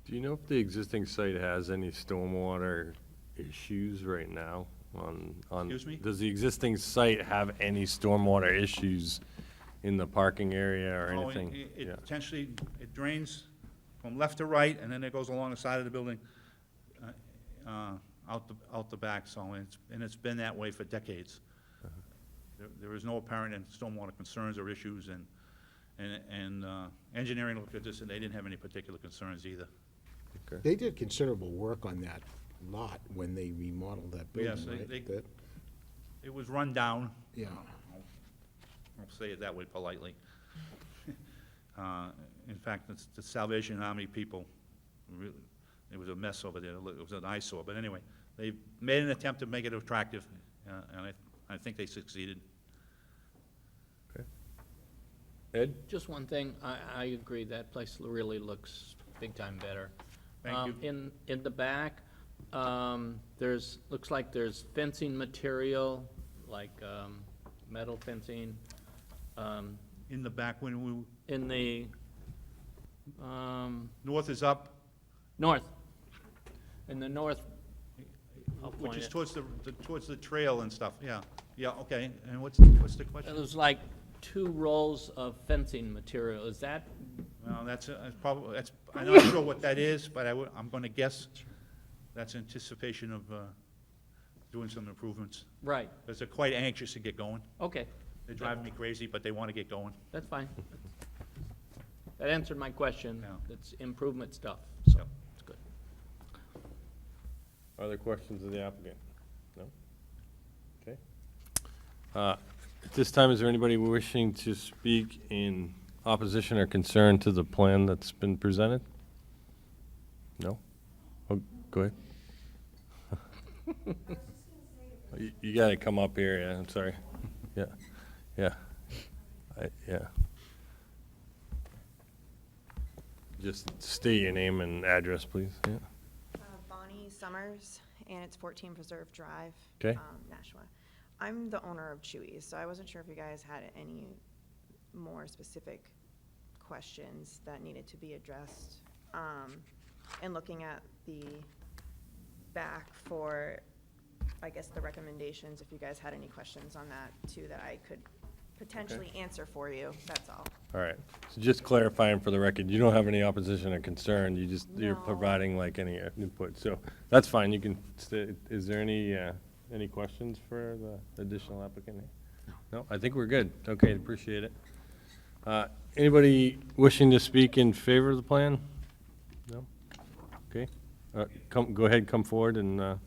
Do you know if the existing site has any stormwater issues right now on? Excuse me? Does the existing site have any stormwater issues in the parking area or Oh, anything? it Yeah. potentially, it drains from left to right, and then it goes along the side of the building, out the back, so it's been that way for decades. There is no apparent stormwater concerns or issues, and engineering looked at this, and they didn't have any particular concerns either. They did considerable work on that lot when they remodeled that Yes, building, right? That- it was run down. Yeah. I'll say it that way politely. In fact, the Salvation Army people, really, it was a mess over there. It was an eyesore. But anyway, they made an attempt to make it attractive, and I think they succeeded. Ed? Just one thing, I agree, that place really looks big time better. Thank you. In the back, looks like there's fencing material, like metal fencing, In the back, when we, in the north is up, north. In the north, I'll which point is it. towards the trail and stuff, yeah. Yeah, okay, and what's the question? There's like 2 rolls of fencing material, is that, Well, that's probably, I'm not sure what that is, but I'm gonna guess that's anticipation of doing some improvements. right, Because they're quite anxious to get going. okay, They're driving me crazy, but they want to get going. that's fine. That answered my question, Yeah. it's improvement stuff, so, Yep. it's good. Other questions of the applicant? No? Okay. At this time, is there anybody wishing to speak in opposition or concern to the plan that's been presented? No? Oh, go ahead. You gotta come up here, yeah, I'm sorry. Yeah, yeah. Yeah. Just state your name and address, please, yeah. Bonnie Summers, and it's 14 Preserve Drive. 'Kay. Nashua. I'm the owner of Chewy's, so I wasn't sure if you guys had any more specific questions that needed to be addressed. And looking at the back for, I guess, the recommendations, if you guys had any questions on that too, that I could potentially answer for you, that's all. All right, so just clarifying for the record, you don't have any opposition or concern, you're No. providing like any input, so that's fine, you can, is there any questions for the additional applicant? No, I think we're good, okay, appreciate it. Anybody wishing to speak in favor of the plan? No? Okay, go ahead, come forward and,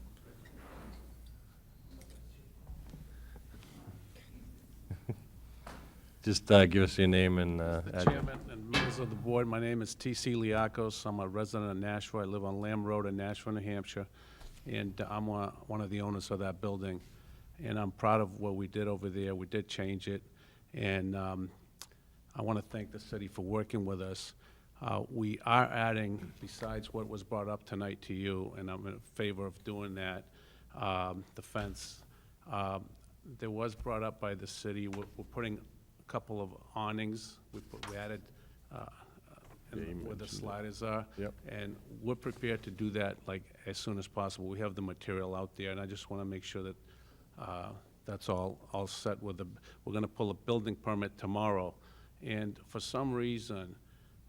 just give us your name and address. Chairman and members of the board, my name is T.C. Liakos. I'm a resident of Nashua. I live on Lamb Road in Nashua, New Hampshire, and I'm one of the owners of that building. And I'm proud of what we did over there. We did change it, and I want to thank the city for working with us. We are adding, besides what was brought up tonight to you, and I'm in favor of doing that, the fence. There was brought up by the city, we're putting a couple of awnings. We added where the sliders are. Yep. And we're prepared to do that like as soon as possible. We have the material out there, and I just want to make sure that that's all set with we're going to pull a building permit tomorrow. And for some reason,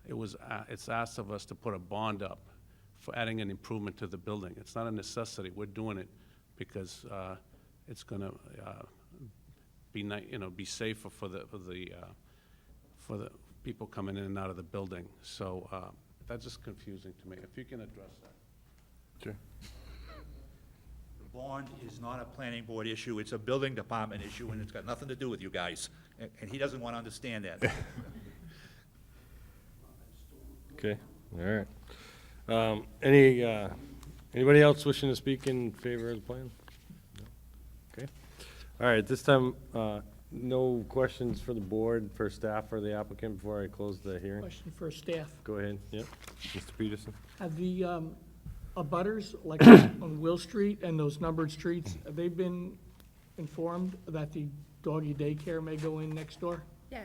it's asked of us to put a bond up for adding an improvement to the building. It's not a necessity. We're doing it because it's going to be safer for the people coming in and out of the building. So that's just confusing to me. If you can address that. Sure. The bond is not a planning board issue, it's a building department issue, and it's got nothing to do with you guys. And he doesn't want to understand that. Okay, all right. Anybody else wishing to speak in favor of the plan? No? Okay. All right, this time, no questions for the board, for staff or the applicant before I close the hearing? Question for staff. Go ahead, yep. Mr. Peterson? Have the abutters, like on Will Street and those numbered streets, have they been informed that the doggy daycare may go in next door? Yeah,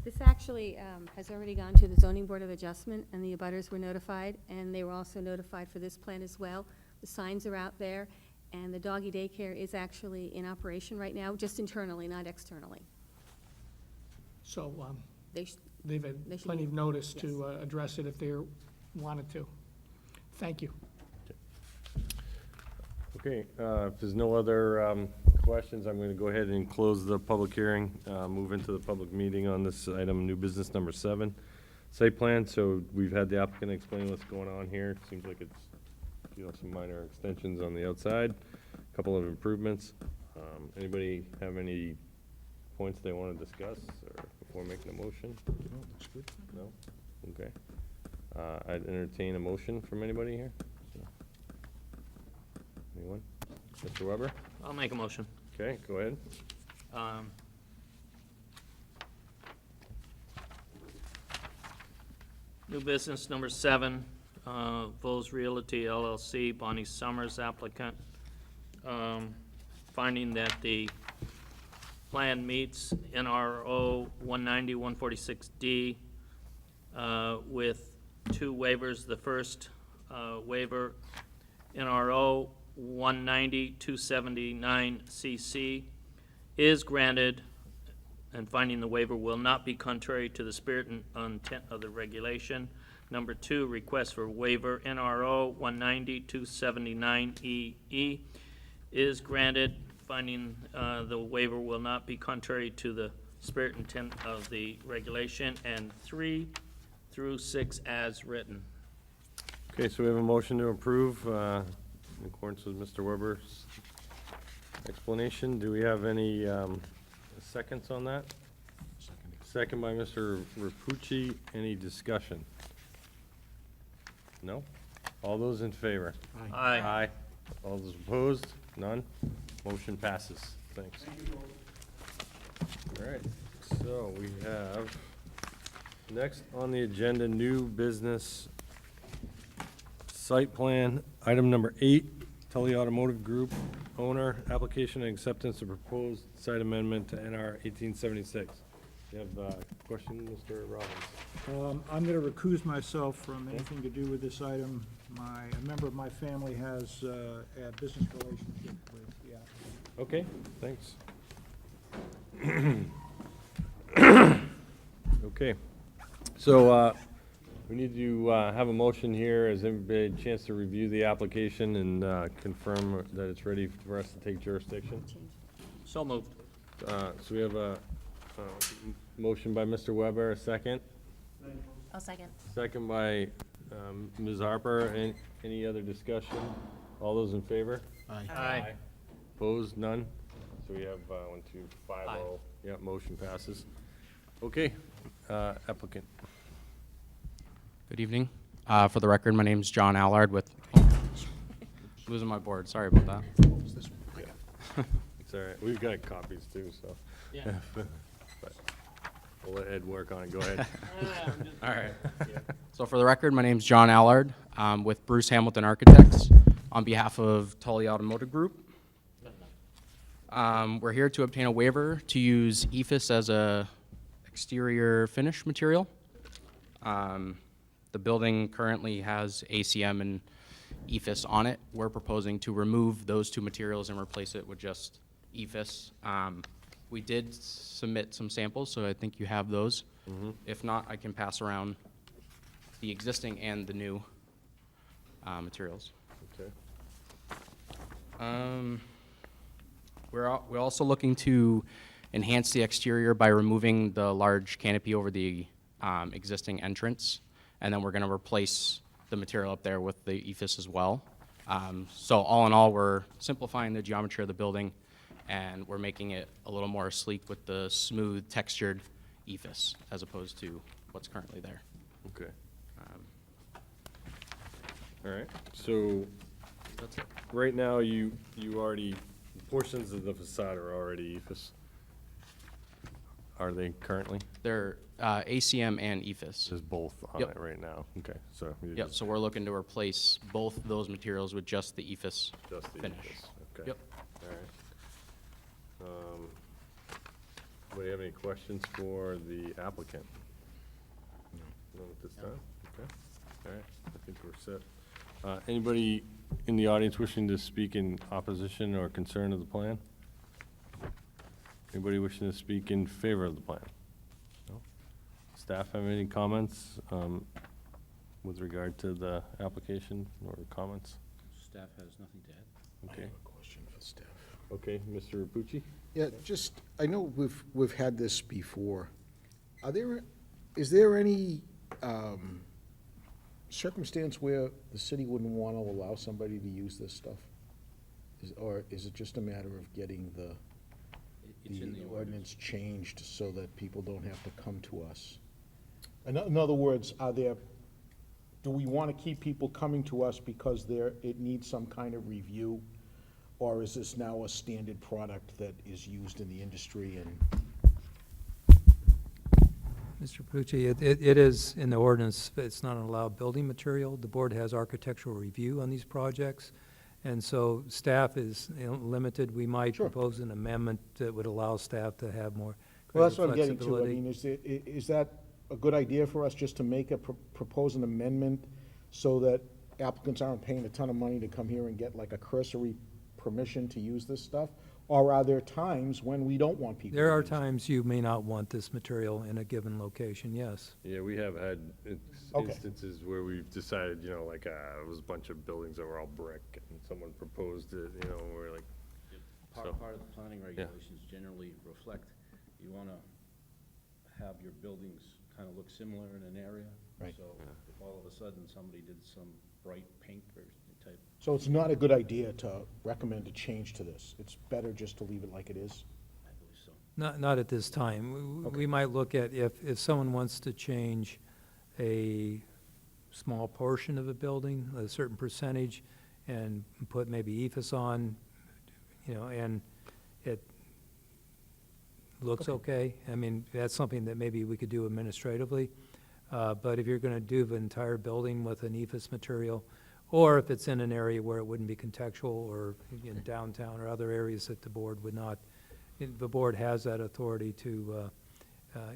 this actually has already gone to the zoning board of adjustment, and the abutters were notified, and they were also notified for this plan as well. The signs are out there, and the doggy daycare is actually in operation right now, just internally, not externally. So They sh- they've had They should plenty be- of notice yes. to address it if they wanted to. Thank you. Okay, if there's no other questions, I'm going to go ahead and close the public hearing, move into the public meeting on this item, new business number 7, site plan. So we've had the applicant explain what's going on here. Seems like it's, some minor extensions on the outside, a couple of improvements. Anybody have any points they want to discuss or before making a motion? No, looks good. No? Okay. I'd entertain a motion from anybody here. Anyone? Mr. Weber? I'll make a motion. Okay, go ahead. New business number 7, Vos Realty LLC, Bonnie Summers applicant. Finding that the plan meets NRO 190-146D with 2 waivers. The first waiver, NRO 190-279CC, is granted, and finding the waiver will not be contrary to the spirit and intent of the regulation. Number 2, request for waiver, NRO 190-279EE, is granted, finding the waiver will not be contrary to the spirit and intent of the regulation. And 3 through 6 as written. Okay, so we have a motion to approve in accordance with Mr. Weber's explanation. Do we have any seconds on that? Second by Mr. Rapucci. Any discussion? No? All those in favor? Aye. Aye. All those opposed? None? Motion passes. Thanks. All right, so we have, next on the agenda, new business site plan, item number 8, Tully Automotive Group owner, application and acceptance of proposed site amendment to NR 1876. You have a question, Mr. Robbins? I'm going to recuse myself from anything to do with this item. A member of my family has a business relationship with the applicant. Okay, thanks. Okay, so we need to have a motion here. Has everybody had a chance to review the application and confirm that it's ready for us to take jurisdiction? So moved. So we have a motion by Mr. Weber, a second. I'll second. Second by Ms. Harper. Any other discussion? All those in favor? Aye. Opposed? None? So we have 1, 2, 5, 0. Yep, motion passes. Okay, applicant. Good evening. For the record, my name is John Allard with, losing my board, sorry about that. It's all right. We've got copies too, so. Yeah. But we'll let Ed work on it. Go ahead. All right. So for the record, my name is John Allard with Bruce Hamilton Architects on behalf of Tully Automotive Group. We're here to obtain a waiver to use Efis as a exterior finish material. The building currently has ACM and Efis on it. We're proposing to remove those 2 materials and replace it with just Efis. We did submit some samples, so I think you have those. If not, I can pass around the existing and the new materials. Okay. We're also looking to enhance the exterior by removing the large canopy over the existing entrance, and then we're going to replace the material up there with the Efis as well. So all in all, we're simplifying the geometry of the building, and we're making it a little more sleek with the smooth textured Efis as opposed to what's currently there. Okay. All right, so, right now, you already, portions of the facade are already Efis. Are they currently? They're ACM and Efis. There's both on Yep. it right now, okay, so. you Yep, just- so we're looking to replace both those materials with just the Efis Just the finish. Efis, okay. Yep. All right. Anybody have any questions for the applicant? No, at this time? Okay, all right, I think we're set. Anybody in the audience wishing to speak in opposition or concern of the plan? Anybody wishing to speak in favor of the plan? No? Staff have any comments with regard to the application or comments? Staff has nothing to add. Okay. a question for staff. Okay, Mr. Rapucci? Yeah, just, I know we've had this before. Is there any circumstance where the city wouldn't want to allow somebody to use this stuff? Or is it just a matter of getting the ordinance changed so that people don't have to come to us? In other words, do we want to keep people coming to us because it needs some kind of review? Or is this now a standard product that is used in the industry and? Mr. Pucci, it is in the ordinance, it's not an allowed building material. The board has architectural review on these projects, and so staff is limited. We might propose an amendment that would allow staff to have more Well, that's greater what I'm getting to. I flexibility. mean, is that a good idea for us, just to make propose an amendment so that applicants aren't paying a ton of money to come here and get like a cursory permission to use this stuff? Or are there times when we don't want people? There to are use it? times you may not want this material in a given location, yes. Yeah, we have had Okay. instances where we've decided, you know, like, it was a bunch of buildings that were all brick, and someone proposed it, you know, and we're like, so, Part of the planning regulations generally reflect, you want to have your buildings kind of look similar in an area. Right. So if all of a sudden somebody did some bright pink or type, So it's not a good idea to recommend a change to this? It's better just to leave it like it is? I believe so. Not at this time. We might look at if someone wants to change a small portion of a building, a certain percentage, and put maybe Efis on, you know, and it looks okay. I mean, that's something that maybe we could do administratively. But if you're gonna do the entire building with an Efis material, or if it's in an area where it wouldn't be contextual, or in downtown or other areas that the board would not, the board has that authority to,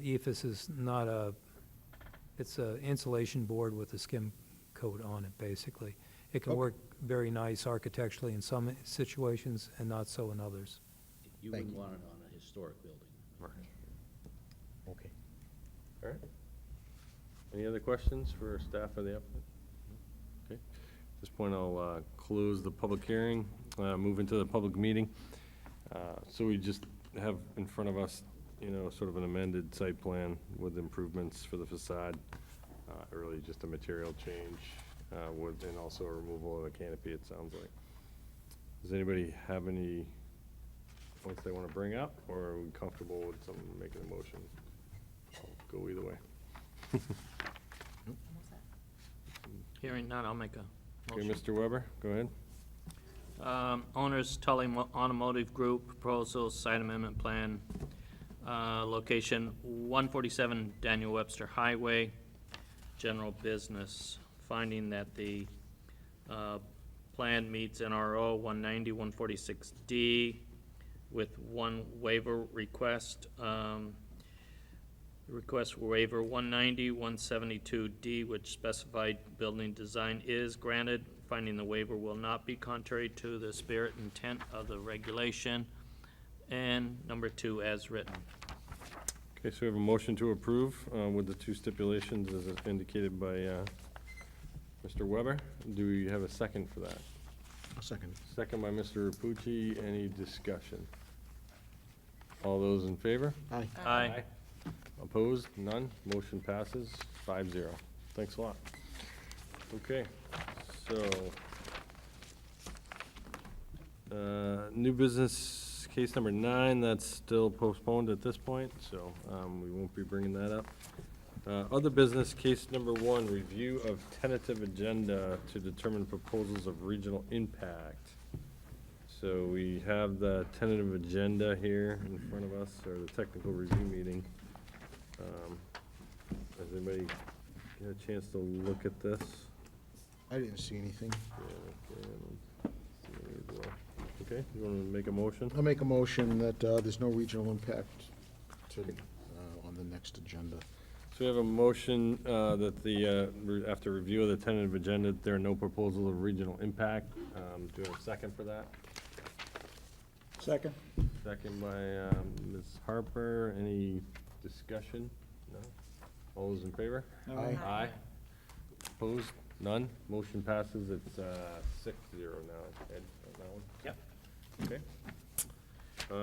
Efis is not it's a insulation board with a skim coat on it, basically. It can work very nice architecturally in some situations and not so in others. You wouldn't want it on a historic building. Okay. all right. Any other questions for staff or the applicant? Okay, at this point, I'll close the public hearing, move into the public meeting. So we just have in front of us, you know, sort of an amended site plan with improvements for the facade, really just a material change, and also a removal of the canopy, it sounds like. Does anybody have any points they want to bring up, or are we comfortable with someone making a motion? I'll go either way. Hearing none, I'll make a Okay, motion. Mr. Weber, go ahead. Owners Tully Automotive Group, proposal, site amendment plan, location 147 Daniel Webster Highway, general business, finding that the plan meets NRO 190, 146D with one waiver request. Request waiver 190, 172D, which specified building design is granted, finding the waiver will not be contrary to the spirit and intent of the regulation. And number 2, as written. Okay, so we have a motion to approve with the two stipulations as indicated by Mr. Weber. Do we have a second for that? A second. Second by Mr. Rapucci. Any discussion? All those in favor? Aye. Aye. Opposed? None? Motion passes 5-0. Thanks a lot. Okay, so, new business case number 9, that's still postponed at this point, so we won't be bringing that up. Other business, case number 1, review of tentative agenda to determine proposals of regional impact. So we have the tentative agenda here in front of us, or the technical review meeting. Has anybody get a chance to look at this? I didn't see anything. Okay, you want to make a motion? I'll make a motion that there's no regional impact to, on the next agenda. So we have a motion that after review of the tentative agenda, there are no proposals of regional impact. Do you have a second for that? Second. Second by Ms. Harper. Any discussion? No? All those in favor? Aye. Aye. Opposed? None? Motion passes. It's 6-0 now, Ed, on that one? Yep. Okay.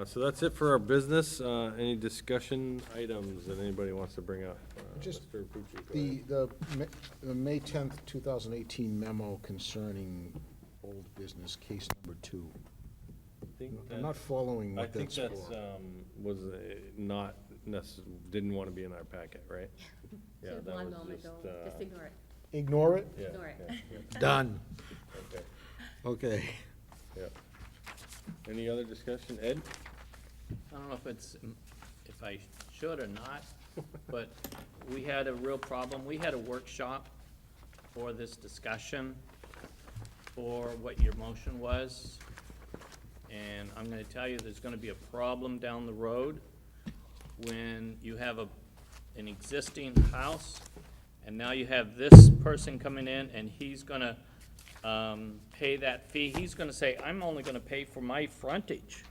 So that's it for our business. Any discussion items that anybody wants to bring up? Just Mr. Pucci, go ahead. The May 10th, 2018 memo concerning old business, case number 2. I'm not following what that's for. I think that's, was not didn't want to be in our packet, right? Yeah, that was Just ignore it. Ignore it? Yeah, Ignore it. yeah. Done. Okay, Okay. yeah. Any other discussion? Ed? I don't know if I should or not, but we had a real problem. We had a workshop for this discussion for what your motion was. And I'm gonna tell you, there's gonna be a problem down the road when you have an existing house, and now you have this person coming in, and he's gonna pay that fee. He's gonna say, I'm only gonna pay for my frontage.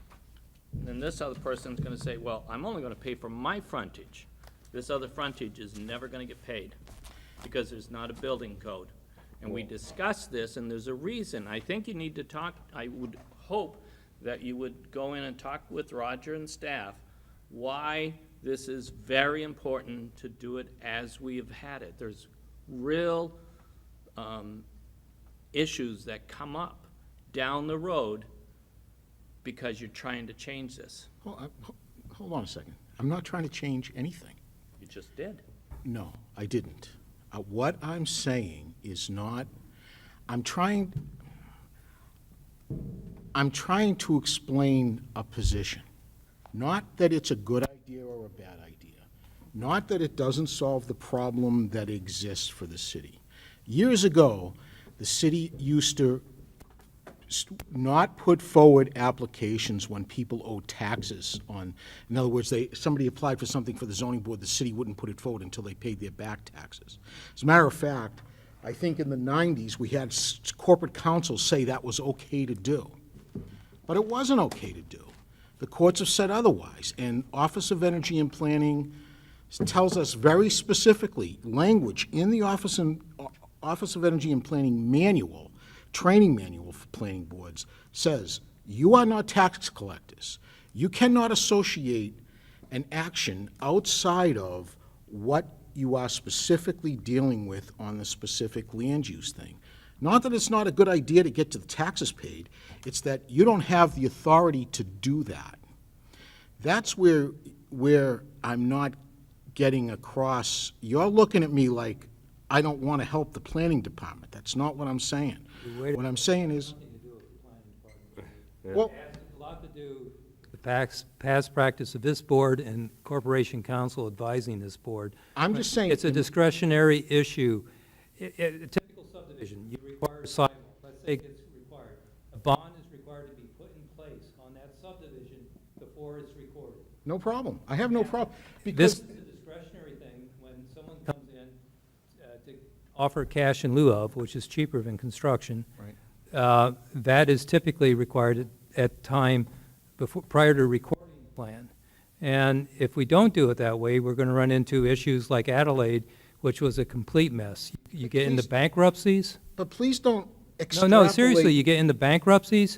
And then this other person's gonna say, well, I'm only gonna pay for my frontage. This other frontage is never gonna get paid, because there's not a building code. And we discussed this, and there's a reason. I think you need to talk, I would hope that you would go in and talk with Roger and staff why this is very important to do it as we have had it. There's real issues that come up down the road because you're trying to change this. Hold on a second. I'm not trying to change anything. You just did. No, I didn't. What I'm saying is not, I'm trying to explain a position. Not that it's a good idea or a bad idea. Not that it doesn't solve the problem that exists for the city. Years ago, the city used to not put forward applications when people owe taxes on, in other words, somebody applied for something for the zoning board, the city wouldn't put it forward until they paid their back taxes. As a matter of fact, I think in the 90s, we had corporate counsel say that was okay to do. But it wasn't okay to do. The courts have said otherwise, and Office of Energy and Planning tells us very specifically, language in the Office of Energy and Planning manual, training manual for planning boards, says, you are not tax collectors. You cannot associate an action outside of what you are specifically dealing with on the specific land use thing. Not that it's not a good idea to get to the taxes paid, it's that you don't have the authority to do that. That's where I'm not getting across. You're looking at me like I don't want to help the planning department. That's not what I'm saying. What I'm saying is, well, It has a lot to do with the past practice of this board and Corporation Counsel advising this board. I'm just saying. It's a discretionary issue. A typical subdivision, you require a sidewalk, let's say it gets required. A bond is required to be put in place on that subdivision before it's recorded. No problem. I have no problem. This Because is a discretionary thing when someone comes in to offer cash in lieu of, which is cheaper than construction. Right. That is typically required at time prior to recording the plan. And if we don't do it that way, we're going to run into issues like Adelaide, which was a complete mess. You get into bankruptcies. But please don't extrapolate. No, seriously, you get into bankruptcies.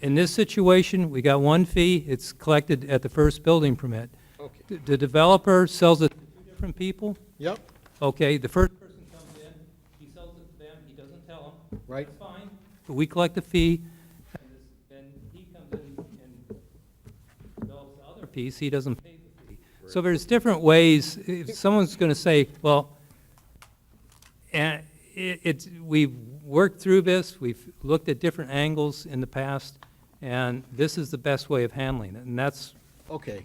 In this situation, we got one fee. It's collected at the first building permit. Okay. The developer sells it to two different people. Yep. Okay, the first person comes in, he sells it to them, he doesn't tell them. Right. That's fine. But we collect the fee, and he comes in and develops the other piece, he doesn't pay the fee. So there's different ways, if someone's gonna say, well, and we've worked through this, we've looked at different angles in the past, and this is the best way of handling it, and that's. Okay.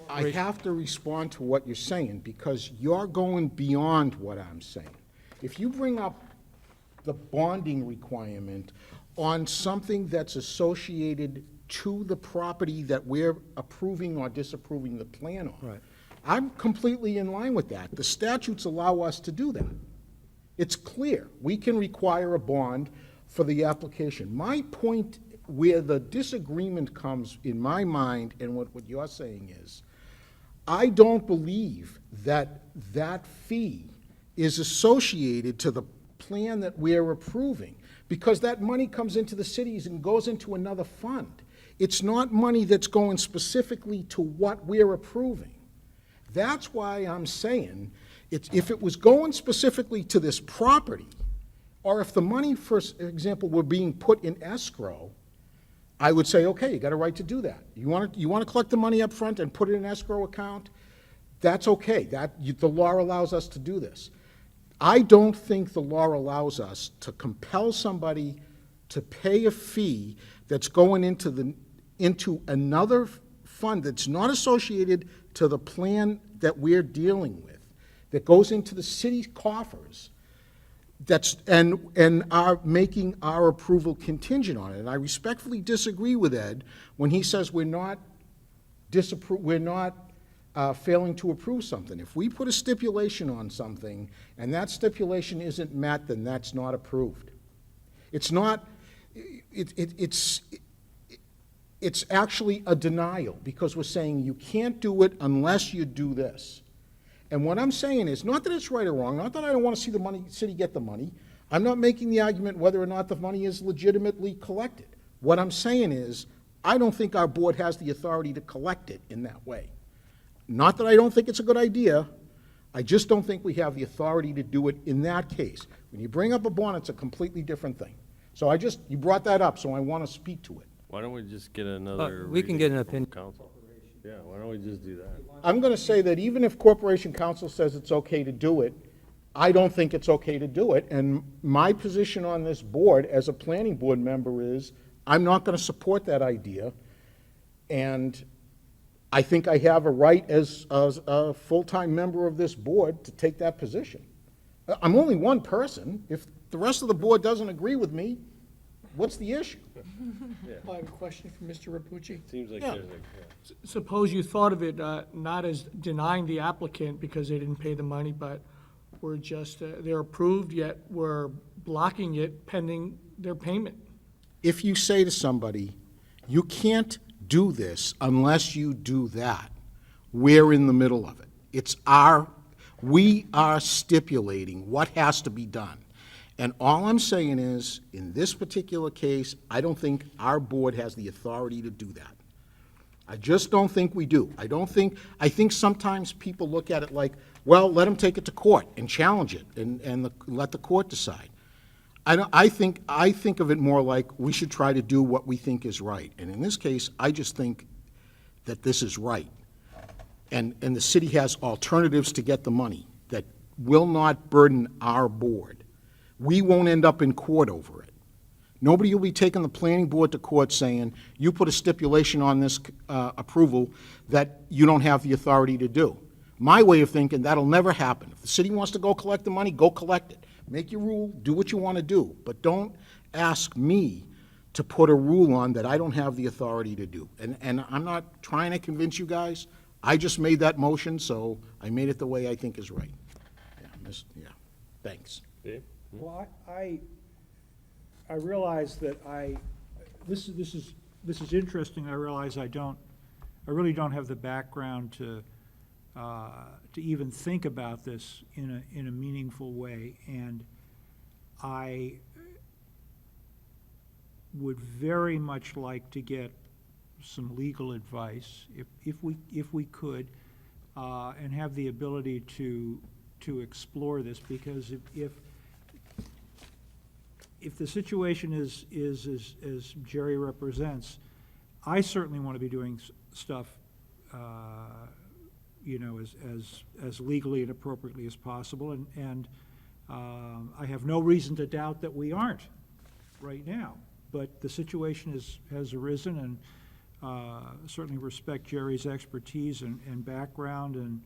I have to respond to what you're saying, because you're going beyond what I'm saying. If you bring up the bonding requirement on something that's associated to the property that we're approving or disapproving the plan on. Right. I'm completely in line with that. The statutes allow us to do that. It's clear. We can require a bond for the application. My point where the disagreement comes in my mind and what you're saying is, I don't believe that that fee is associated to the plan that we're approving, because that money comes into the cities and goes into another fund. It's not money that's going specifically to what we're approving. That's why I'm saying, if it was going specifically to this property, or if the money, for example, were being put in escrow, I would say, okay, you got a right to do that. You want to collect the money up front and put it in an escrow account? That's okay. The law allows us to do this. I don't think the law allows us to compel somebody to pay a fee that's going into another fund that's not associated to the plan that we're dealing with, that goes into the city's coffers, and are making our approval contingent on it. And I respectfully disagree with Ed when he says we're not failing to approve something. If we put a stipulation on something and that stipulation isn't met, then that's not approved. It's not, it's actually a denial, because we're saying you can't do it unless you do this. And what I'm saying is, not that it's right or wrong, not that I don't want to see the city get the money. I'm not making the argument whether or not the money is legitimately collected. What I'm saying is, I don't think our board has the authority to collect it in that way. Not that I don't think it's a good idea, I just don't think we have the authority to do it in that case. When you bring up a bond, it's a completely different thing. So you brought that up, so I want to speak to it. Why don't we just get another? We can get an opinion. Council. Yeah, why don't we just do that? I'm going to say that even if Corporation Council says it's okay to do it, I don't think it's okay to do it. And my position on this board as a planning board member is, I'm not going to support that idea. And I think I have a right as a full-time member of this board to take that position. I'm only one person. If the rest of the board doesn't agree with me, what's the issue? I have a question for Mr. Rapucci. Seems like Yeah. there's a, Suppose you thought of it not as denying the applicant because they didn't pay the money, but we're just, they're approved, yet we're blocking it pending their payment. If you say to somebody, you can't do this unless you do that, we're in the middle of it. We are stipulating what has to be done. And all I'm saying is, in this particular case, I don't think our board has the authority to do that. I just don't think we do. I think sometimes people look at it like, well, let them take it to court and challenge it and let the court decide. I think of it more like we should try to do what we think is right. And in this case, I just think that this is right. And the city has alternatives to get the money that will not burden our board. We won't end up in court over it. Nobody will be taking the planning board to court saying, you put a stipulation on this approval that you don't have the authority to do. My way of thinking, that'll never happen. If the city wants to go collect the money, go collect it. Make your rule, do what you want to do, but don't ask me to put a rule on that I don't have the authority to do. And I'm not trying to convince you guys. I just made that motion, so I made it the way I think is right. Yeah, thanks. Dave? Well, I realize that this is interesting. I realize I really don't have the background to even think about this in a meaningful way, and I would very much like to get some legal advice, if we could, and have the ability to explore this, because if the situation is as Jerry represents, I certainly want to be doing stuff as legally and appropriately as possible, and I have no reason to doubt that we aren't right now. But the situation has arisen, and certainly respect Jerry's expertise and background, and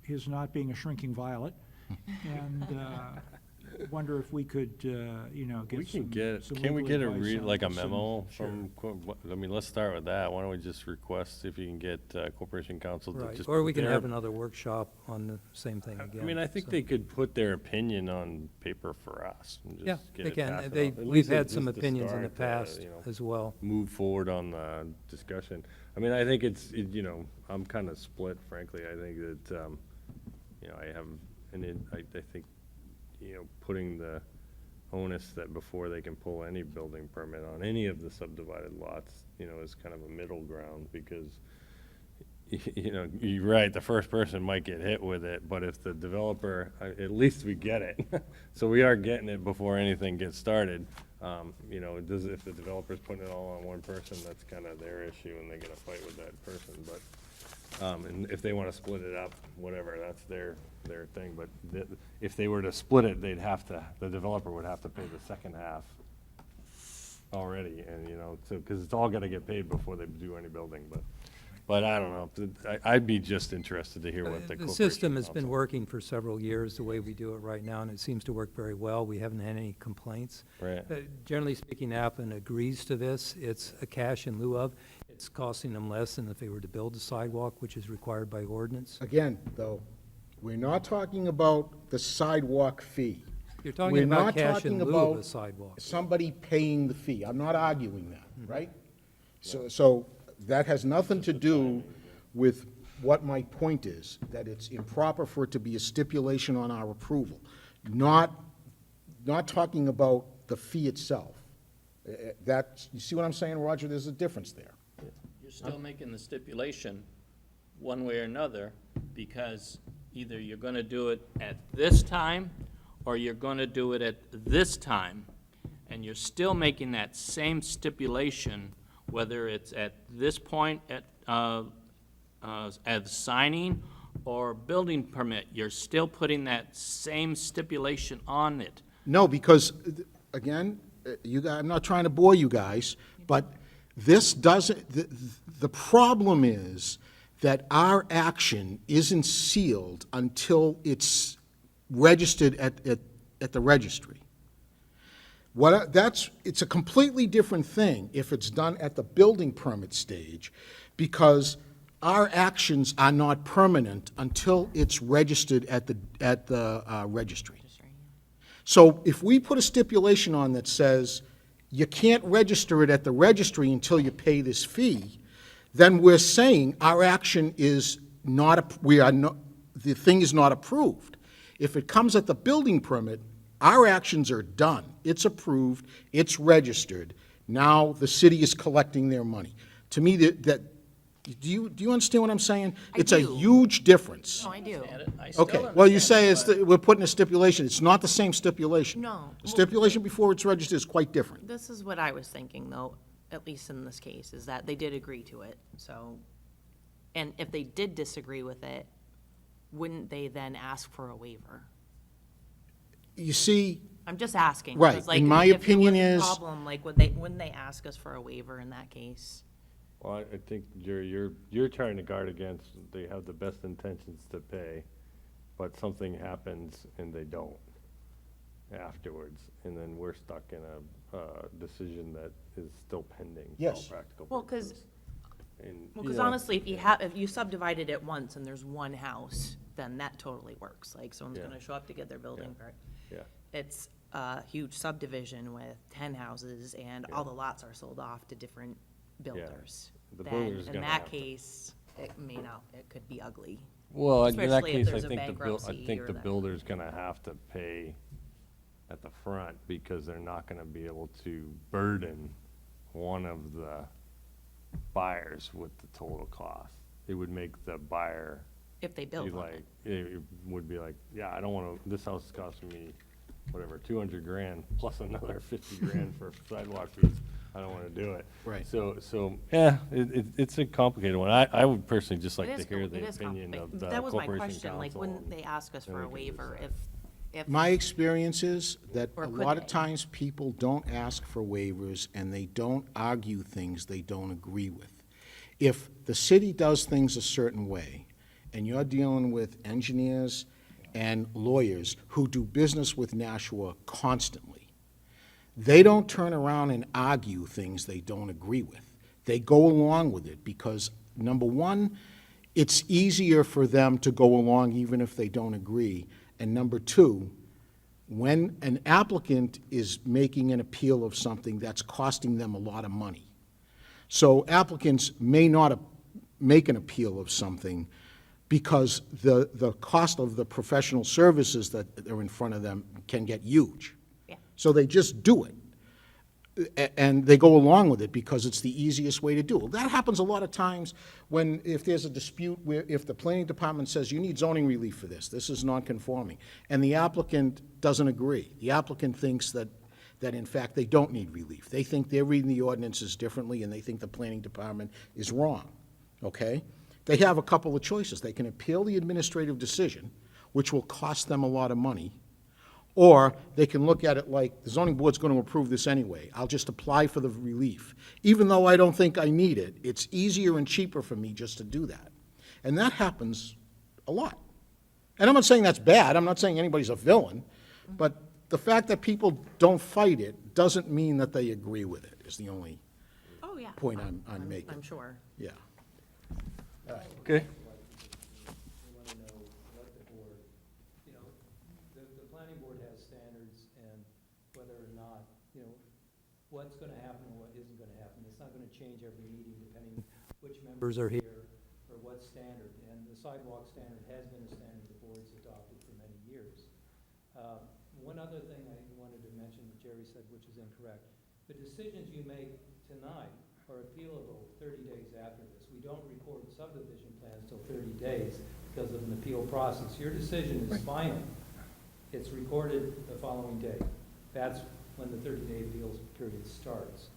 his not being a shrinking violet, and wonder if we could, get We some. can get, some can we legal get a advice on like a this, and- memo Sure. from, I mean, let's start with that. Why don't we just request if you can get Corporation Counsel to Right, just. or put we can their- have another workshop on the same thing again. I mean, I think so. they could put their opinion on paper for us and Yeah, just get they it can. passed it They, off. At we've least had it's some just a opinions in the start, past you know, as well. move forward on the discussion. I mean, I think I'm kind of split, frankly. I think that, I have, I think, putting the onus that before they can pull any building permit on any of the subdivided lots, is kind of a middle ground, because, you're right, the first person might get hit with it, but if the developer, at least we get it. So we are getting it before anything gets started. If the developer's putting it all on one person, that's kind of their issue, and they get a fight with that person, but, and if they want to split it up, whatever, that's their thing, but if they were to split it, the developer would have to pay the second half already, and, so, because it's all got to get paid before they do any building, but I don't know. I'd be just interested to hear what the The Corporation system has been Counsel- working for several years, the way we do it right now, and it seems to work very well. We haven't had any complaints. Right. Generally speaking, Appin agrees to this. It's a cash in lieu of. It's costing them less than if they were to build a sidewalk, which is required by ordinance. Again, though, we're not talking about the sidewalk fee. You're talking We're about not cash in talking lieu of about a sidewalk. somebody paying the fee. I'm not arguing that, right? So that has nothing to do with what my point is, that it's improper for it to be a stipulation on our approval. Not talking about the fee itself. You see what I'm saying, Roger? There's a difference there. You're still making the stipulation one way or another, because either you're gonna do it at this time, or you're gonna do it at this time. And you're still making that same stipulation, whether it's at this point as signing or building permit, you're still putting that same stipulation on it. No, because, again, I'm not trying to bore you guys, but this doesn't, the problem is that our action isn't sealed until it's registered at the registry. It's a completely different thing if it's done at the building permit stage, because our actions are not permanent until it's registered at the registry. So if we put a stipulation on that says you can't register it at the registry until you pay this fee, then we're saying our action is not, the thing is not approved. If it comes at the building permit, our actions are done. It's approved, it's registered. Now the city is collecting their money. To me, do you understand what I'm saying? It's a huge difference. No, I do. Okay, well, you say we're putting a stipulation. It's not the same stipulation. No. The stipulation before it's registered is quite different. This is what I was thinking, though, at least in this case, is that they did agree to it, so. And if they did disagree with it, wouldn't they then ask for a waiver? You see, I'm just asking. Right, 'cause, like, and my if there opinion was a is- problem, like, wouldn't they ask us for a waiver in that case? Well, I think you're trying to guard against, they have the best intentions to pay, but something happens and they don't afterwards, and then we're stuck in a decision that is still pending for all Yes. practical Well, 'cause- purposes. And, Well, because you know, honestly, if you subdivided it once and there's one house, then that totally works. Like, someone's Yeah. gonna show up to get their building permit. Yeah. It's a huge subdivision with 10 houses, and all the lots are sold off to different builders. The Then, builder's in gonna that have to- case, it may not, it could be ugly. Well, in that Especially if case, I there's a think I bankruptcy think or the that- builder's gonna have to pay at the front, because they're not gonna be able to burden one of the buyers with the total cost. It would make the buyer If they be build on like, it would be like, yeah, I don't wanna, this house is costing me, whatever, 200 grand plus another 50 grand for sidewalk fees. I don't want to do it. Right. So, yeah, it's a complicated one. I would personally just like It to is hear com- the it is opinion of complicated. the That was my Corporation question, like, Counsel, wouldn't and they ask us then for a we can waiver decide. if, My experience is that Or a could lot of they? times people don't ask for waivers and they don't argue things they don't agree with. If the city does things a certain way, and you're dealing with engineers and lawyers who do business with Nashua constantly, they don't turn around and argue things they don't agree with. They go along with it because, number one, it's easier for them to go along even if they don't agree. And number two, when an applicant is making an appeal of something, that's costing them a lot of money. So applicants may not make an appeal of something because the cost of the professional services that are in front of them can get huge. Yeah. So they just do it. And they go along with it because it's the easiest way to do it. That happens a lot of times if there's a dispute where if the planning department says you need zoning relief for this is non-conforming, and the applicant doesn't agree. The applicant thinks that in fact they don't need relief. They think they're reading the ordinances differently and they think the planning department is wrong, okay? They have a couple of choices. They can appeal the administrative decision, which will cost them a lot of money, or they can look at it like, the zoning board's going to approve this anyway. I'll just apply for the relief. Even though I don't think I need it, it's easier and cheaper for me just to do that. And that happens a lot. And I'm not saying that's bad. I'm not saying anybody's a villain. But the fact that people don't fight it doesn't mean that they agree with it, is the only oh, yeah. point I'm making. I'm sure. Yeah. Okay. We want to know what the board, the planning board has standards and whether or not, what's going to happen and what isn't going to happen. It's not going to change every meeting depending which members are here or what standard. And the sidewalk standard has been a standard the board's adopted for many years. One other thing I wanted to mention that Jerry said, which is incorrect. The decisions you make tonight are appealable 30 days after this. We don't record subdivision plans till 30 days because of an appeal process. Your decision is final. It's recorded the following day. That's when the 30-day appeals period starts.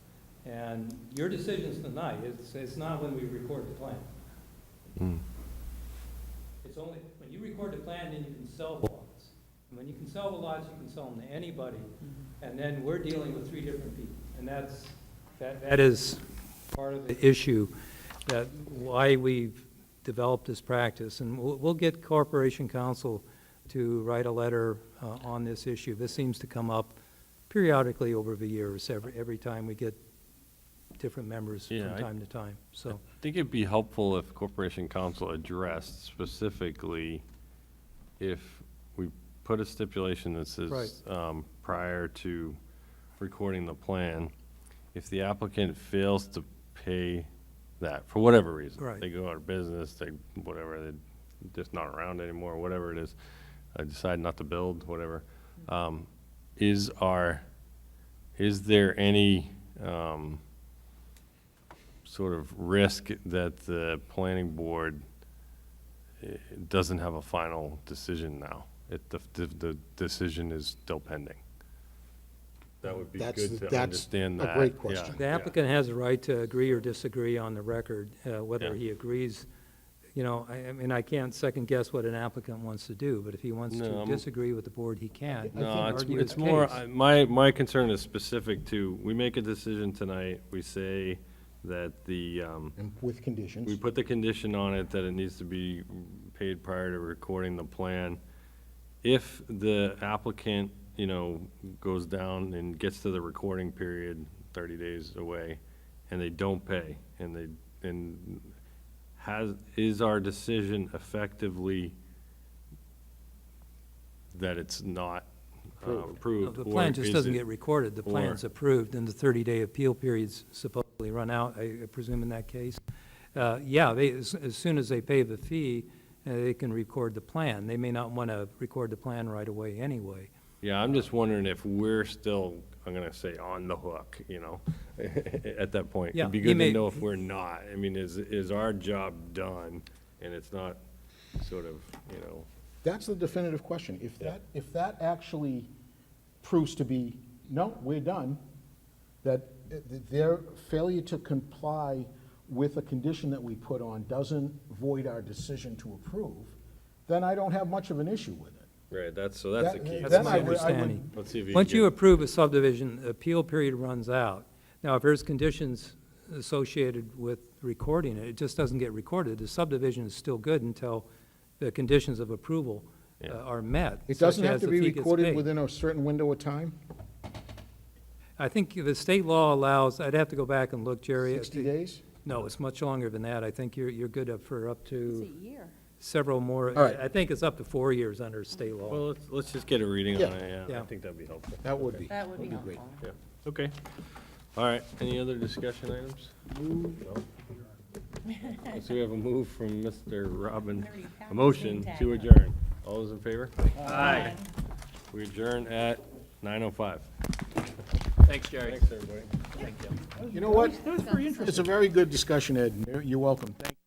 And your decision's tonight. It's not when we record the plan. It's only, when you record the plan, then you can sell the lots. And when you can sell the lots, you can sell them to anybody. And then we're dealing with 3 different people. And that is part of the issue, that why we've developed this practice. And we'll get Corporation Counsel to write a letter on this issue. This seems to come up periodically over the years, every time we get different members from time to time. So I think it'd be helpful if Corporation Counsel addressed specifically if we put a stipulation that says prior to recording the plan, if the applicant fails to pay that for whatever reason, Right. they go out of business, whatever, they're just not around anymore, whatever it is, decide not to build, whatever. Is there any sort of risk that the planning board doesn't have a final decision now? The decision is still pending. That would be good to understand that. That's a great question. the applicant has a right to agree or disagree on the record, whether he agrees. I mean, I can't second guess what an applicant wants to do, but if he wants to disagree with the board, he can. He can No, argue it's his more, case. my concern is specific to, we make a decision tonight, we say that And with conditions. we put the condition on it that it needs to be paid prior to recording the plan. If the applicant, goes down and gets to the recording period, 30 days away, and they don't pay, is our decision effectively that it's not approved? The or plan just is doesn't it- get recorded. The plan's approved, and the 30-day appeal period's supposedly run out, I presume in that case. As soon as they pay the fee, they can record the plan. They may not want to record the plan right away anyway. Yeah, I'm just wondering if we're still, I'm gonna say, on the hook, at that point. Yeah, It'd be he good to may- know if we're not. I mean, is our job done, and it's not sort of, That's the definitive question. If that actually proves to be, no, we're done, that their failure to comply with a condition that we put on doesn't void our decision to approve, then I don't have much of an issue with it. Right, that's the key. That's Then my I would- understanding. Let's see if you can Once you get- approve a subdivision, the appeal period runs out. Now, if there's conditions associated with recording it, it just doesn't get recorded. The subdivision is still good until the conditions of approval are met. It such doesn't have as to the be fee gets recorded paid. within a certain window of time, I think the state law allows, I'd have to go back and look, Jerry. 60 days? No, it's much longer than that. I think you're good up for up It's to a year. several more. All right. I think it's up to 4 years under state law. Well, let's just get a reading on Yeah. it, yeah. I Yeah. think that'd be helpful. That would be. That would be great. helpful. Yeah, okay. All right, any other discussion items? No? So we have a move from Mr. Robin, a motion to adjourn. All those in favor? Aye. We adjourn at 9:05. Thanks, Jerry. Thanks, everybody. Thank you. You know what? It's a very good discussion, Ed. You're welcome. Thank you.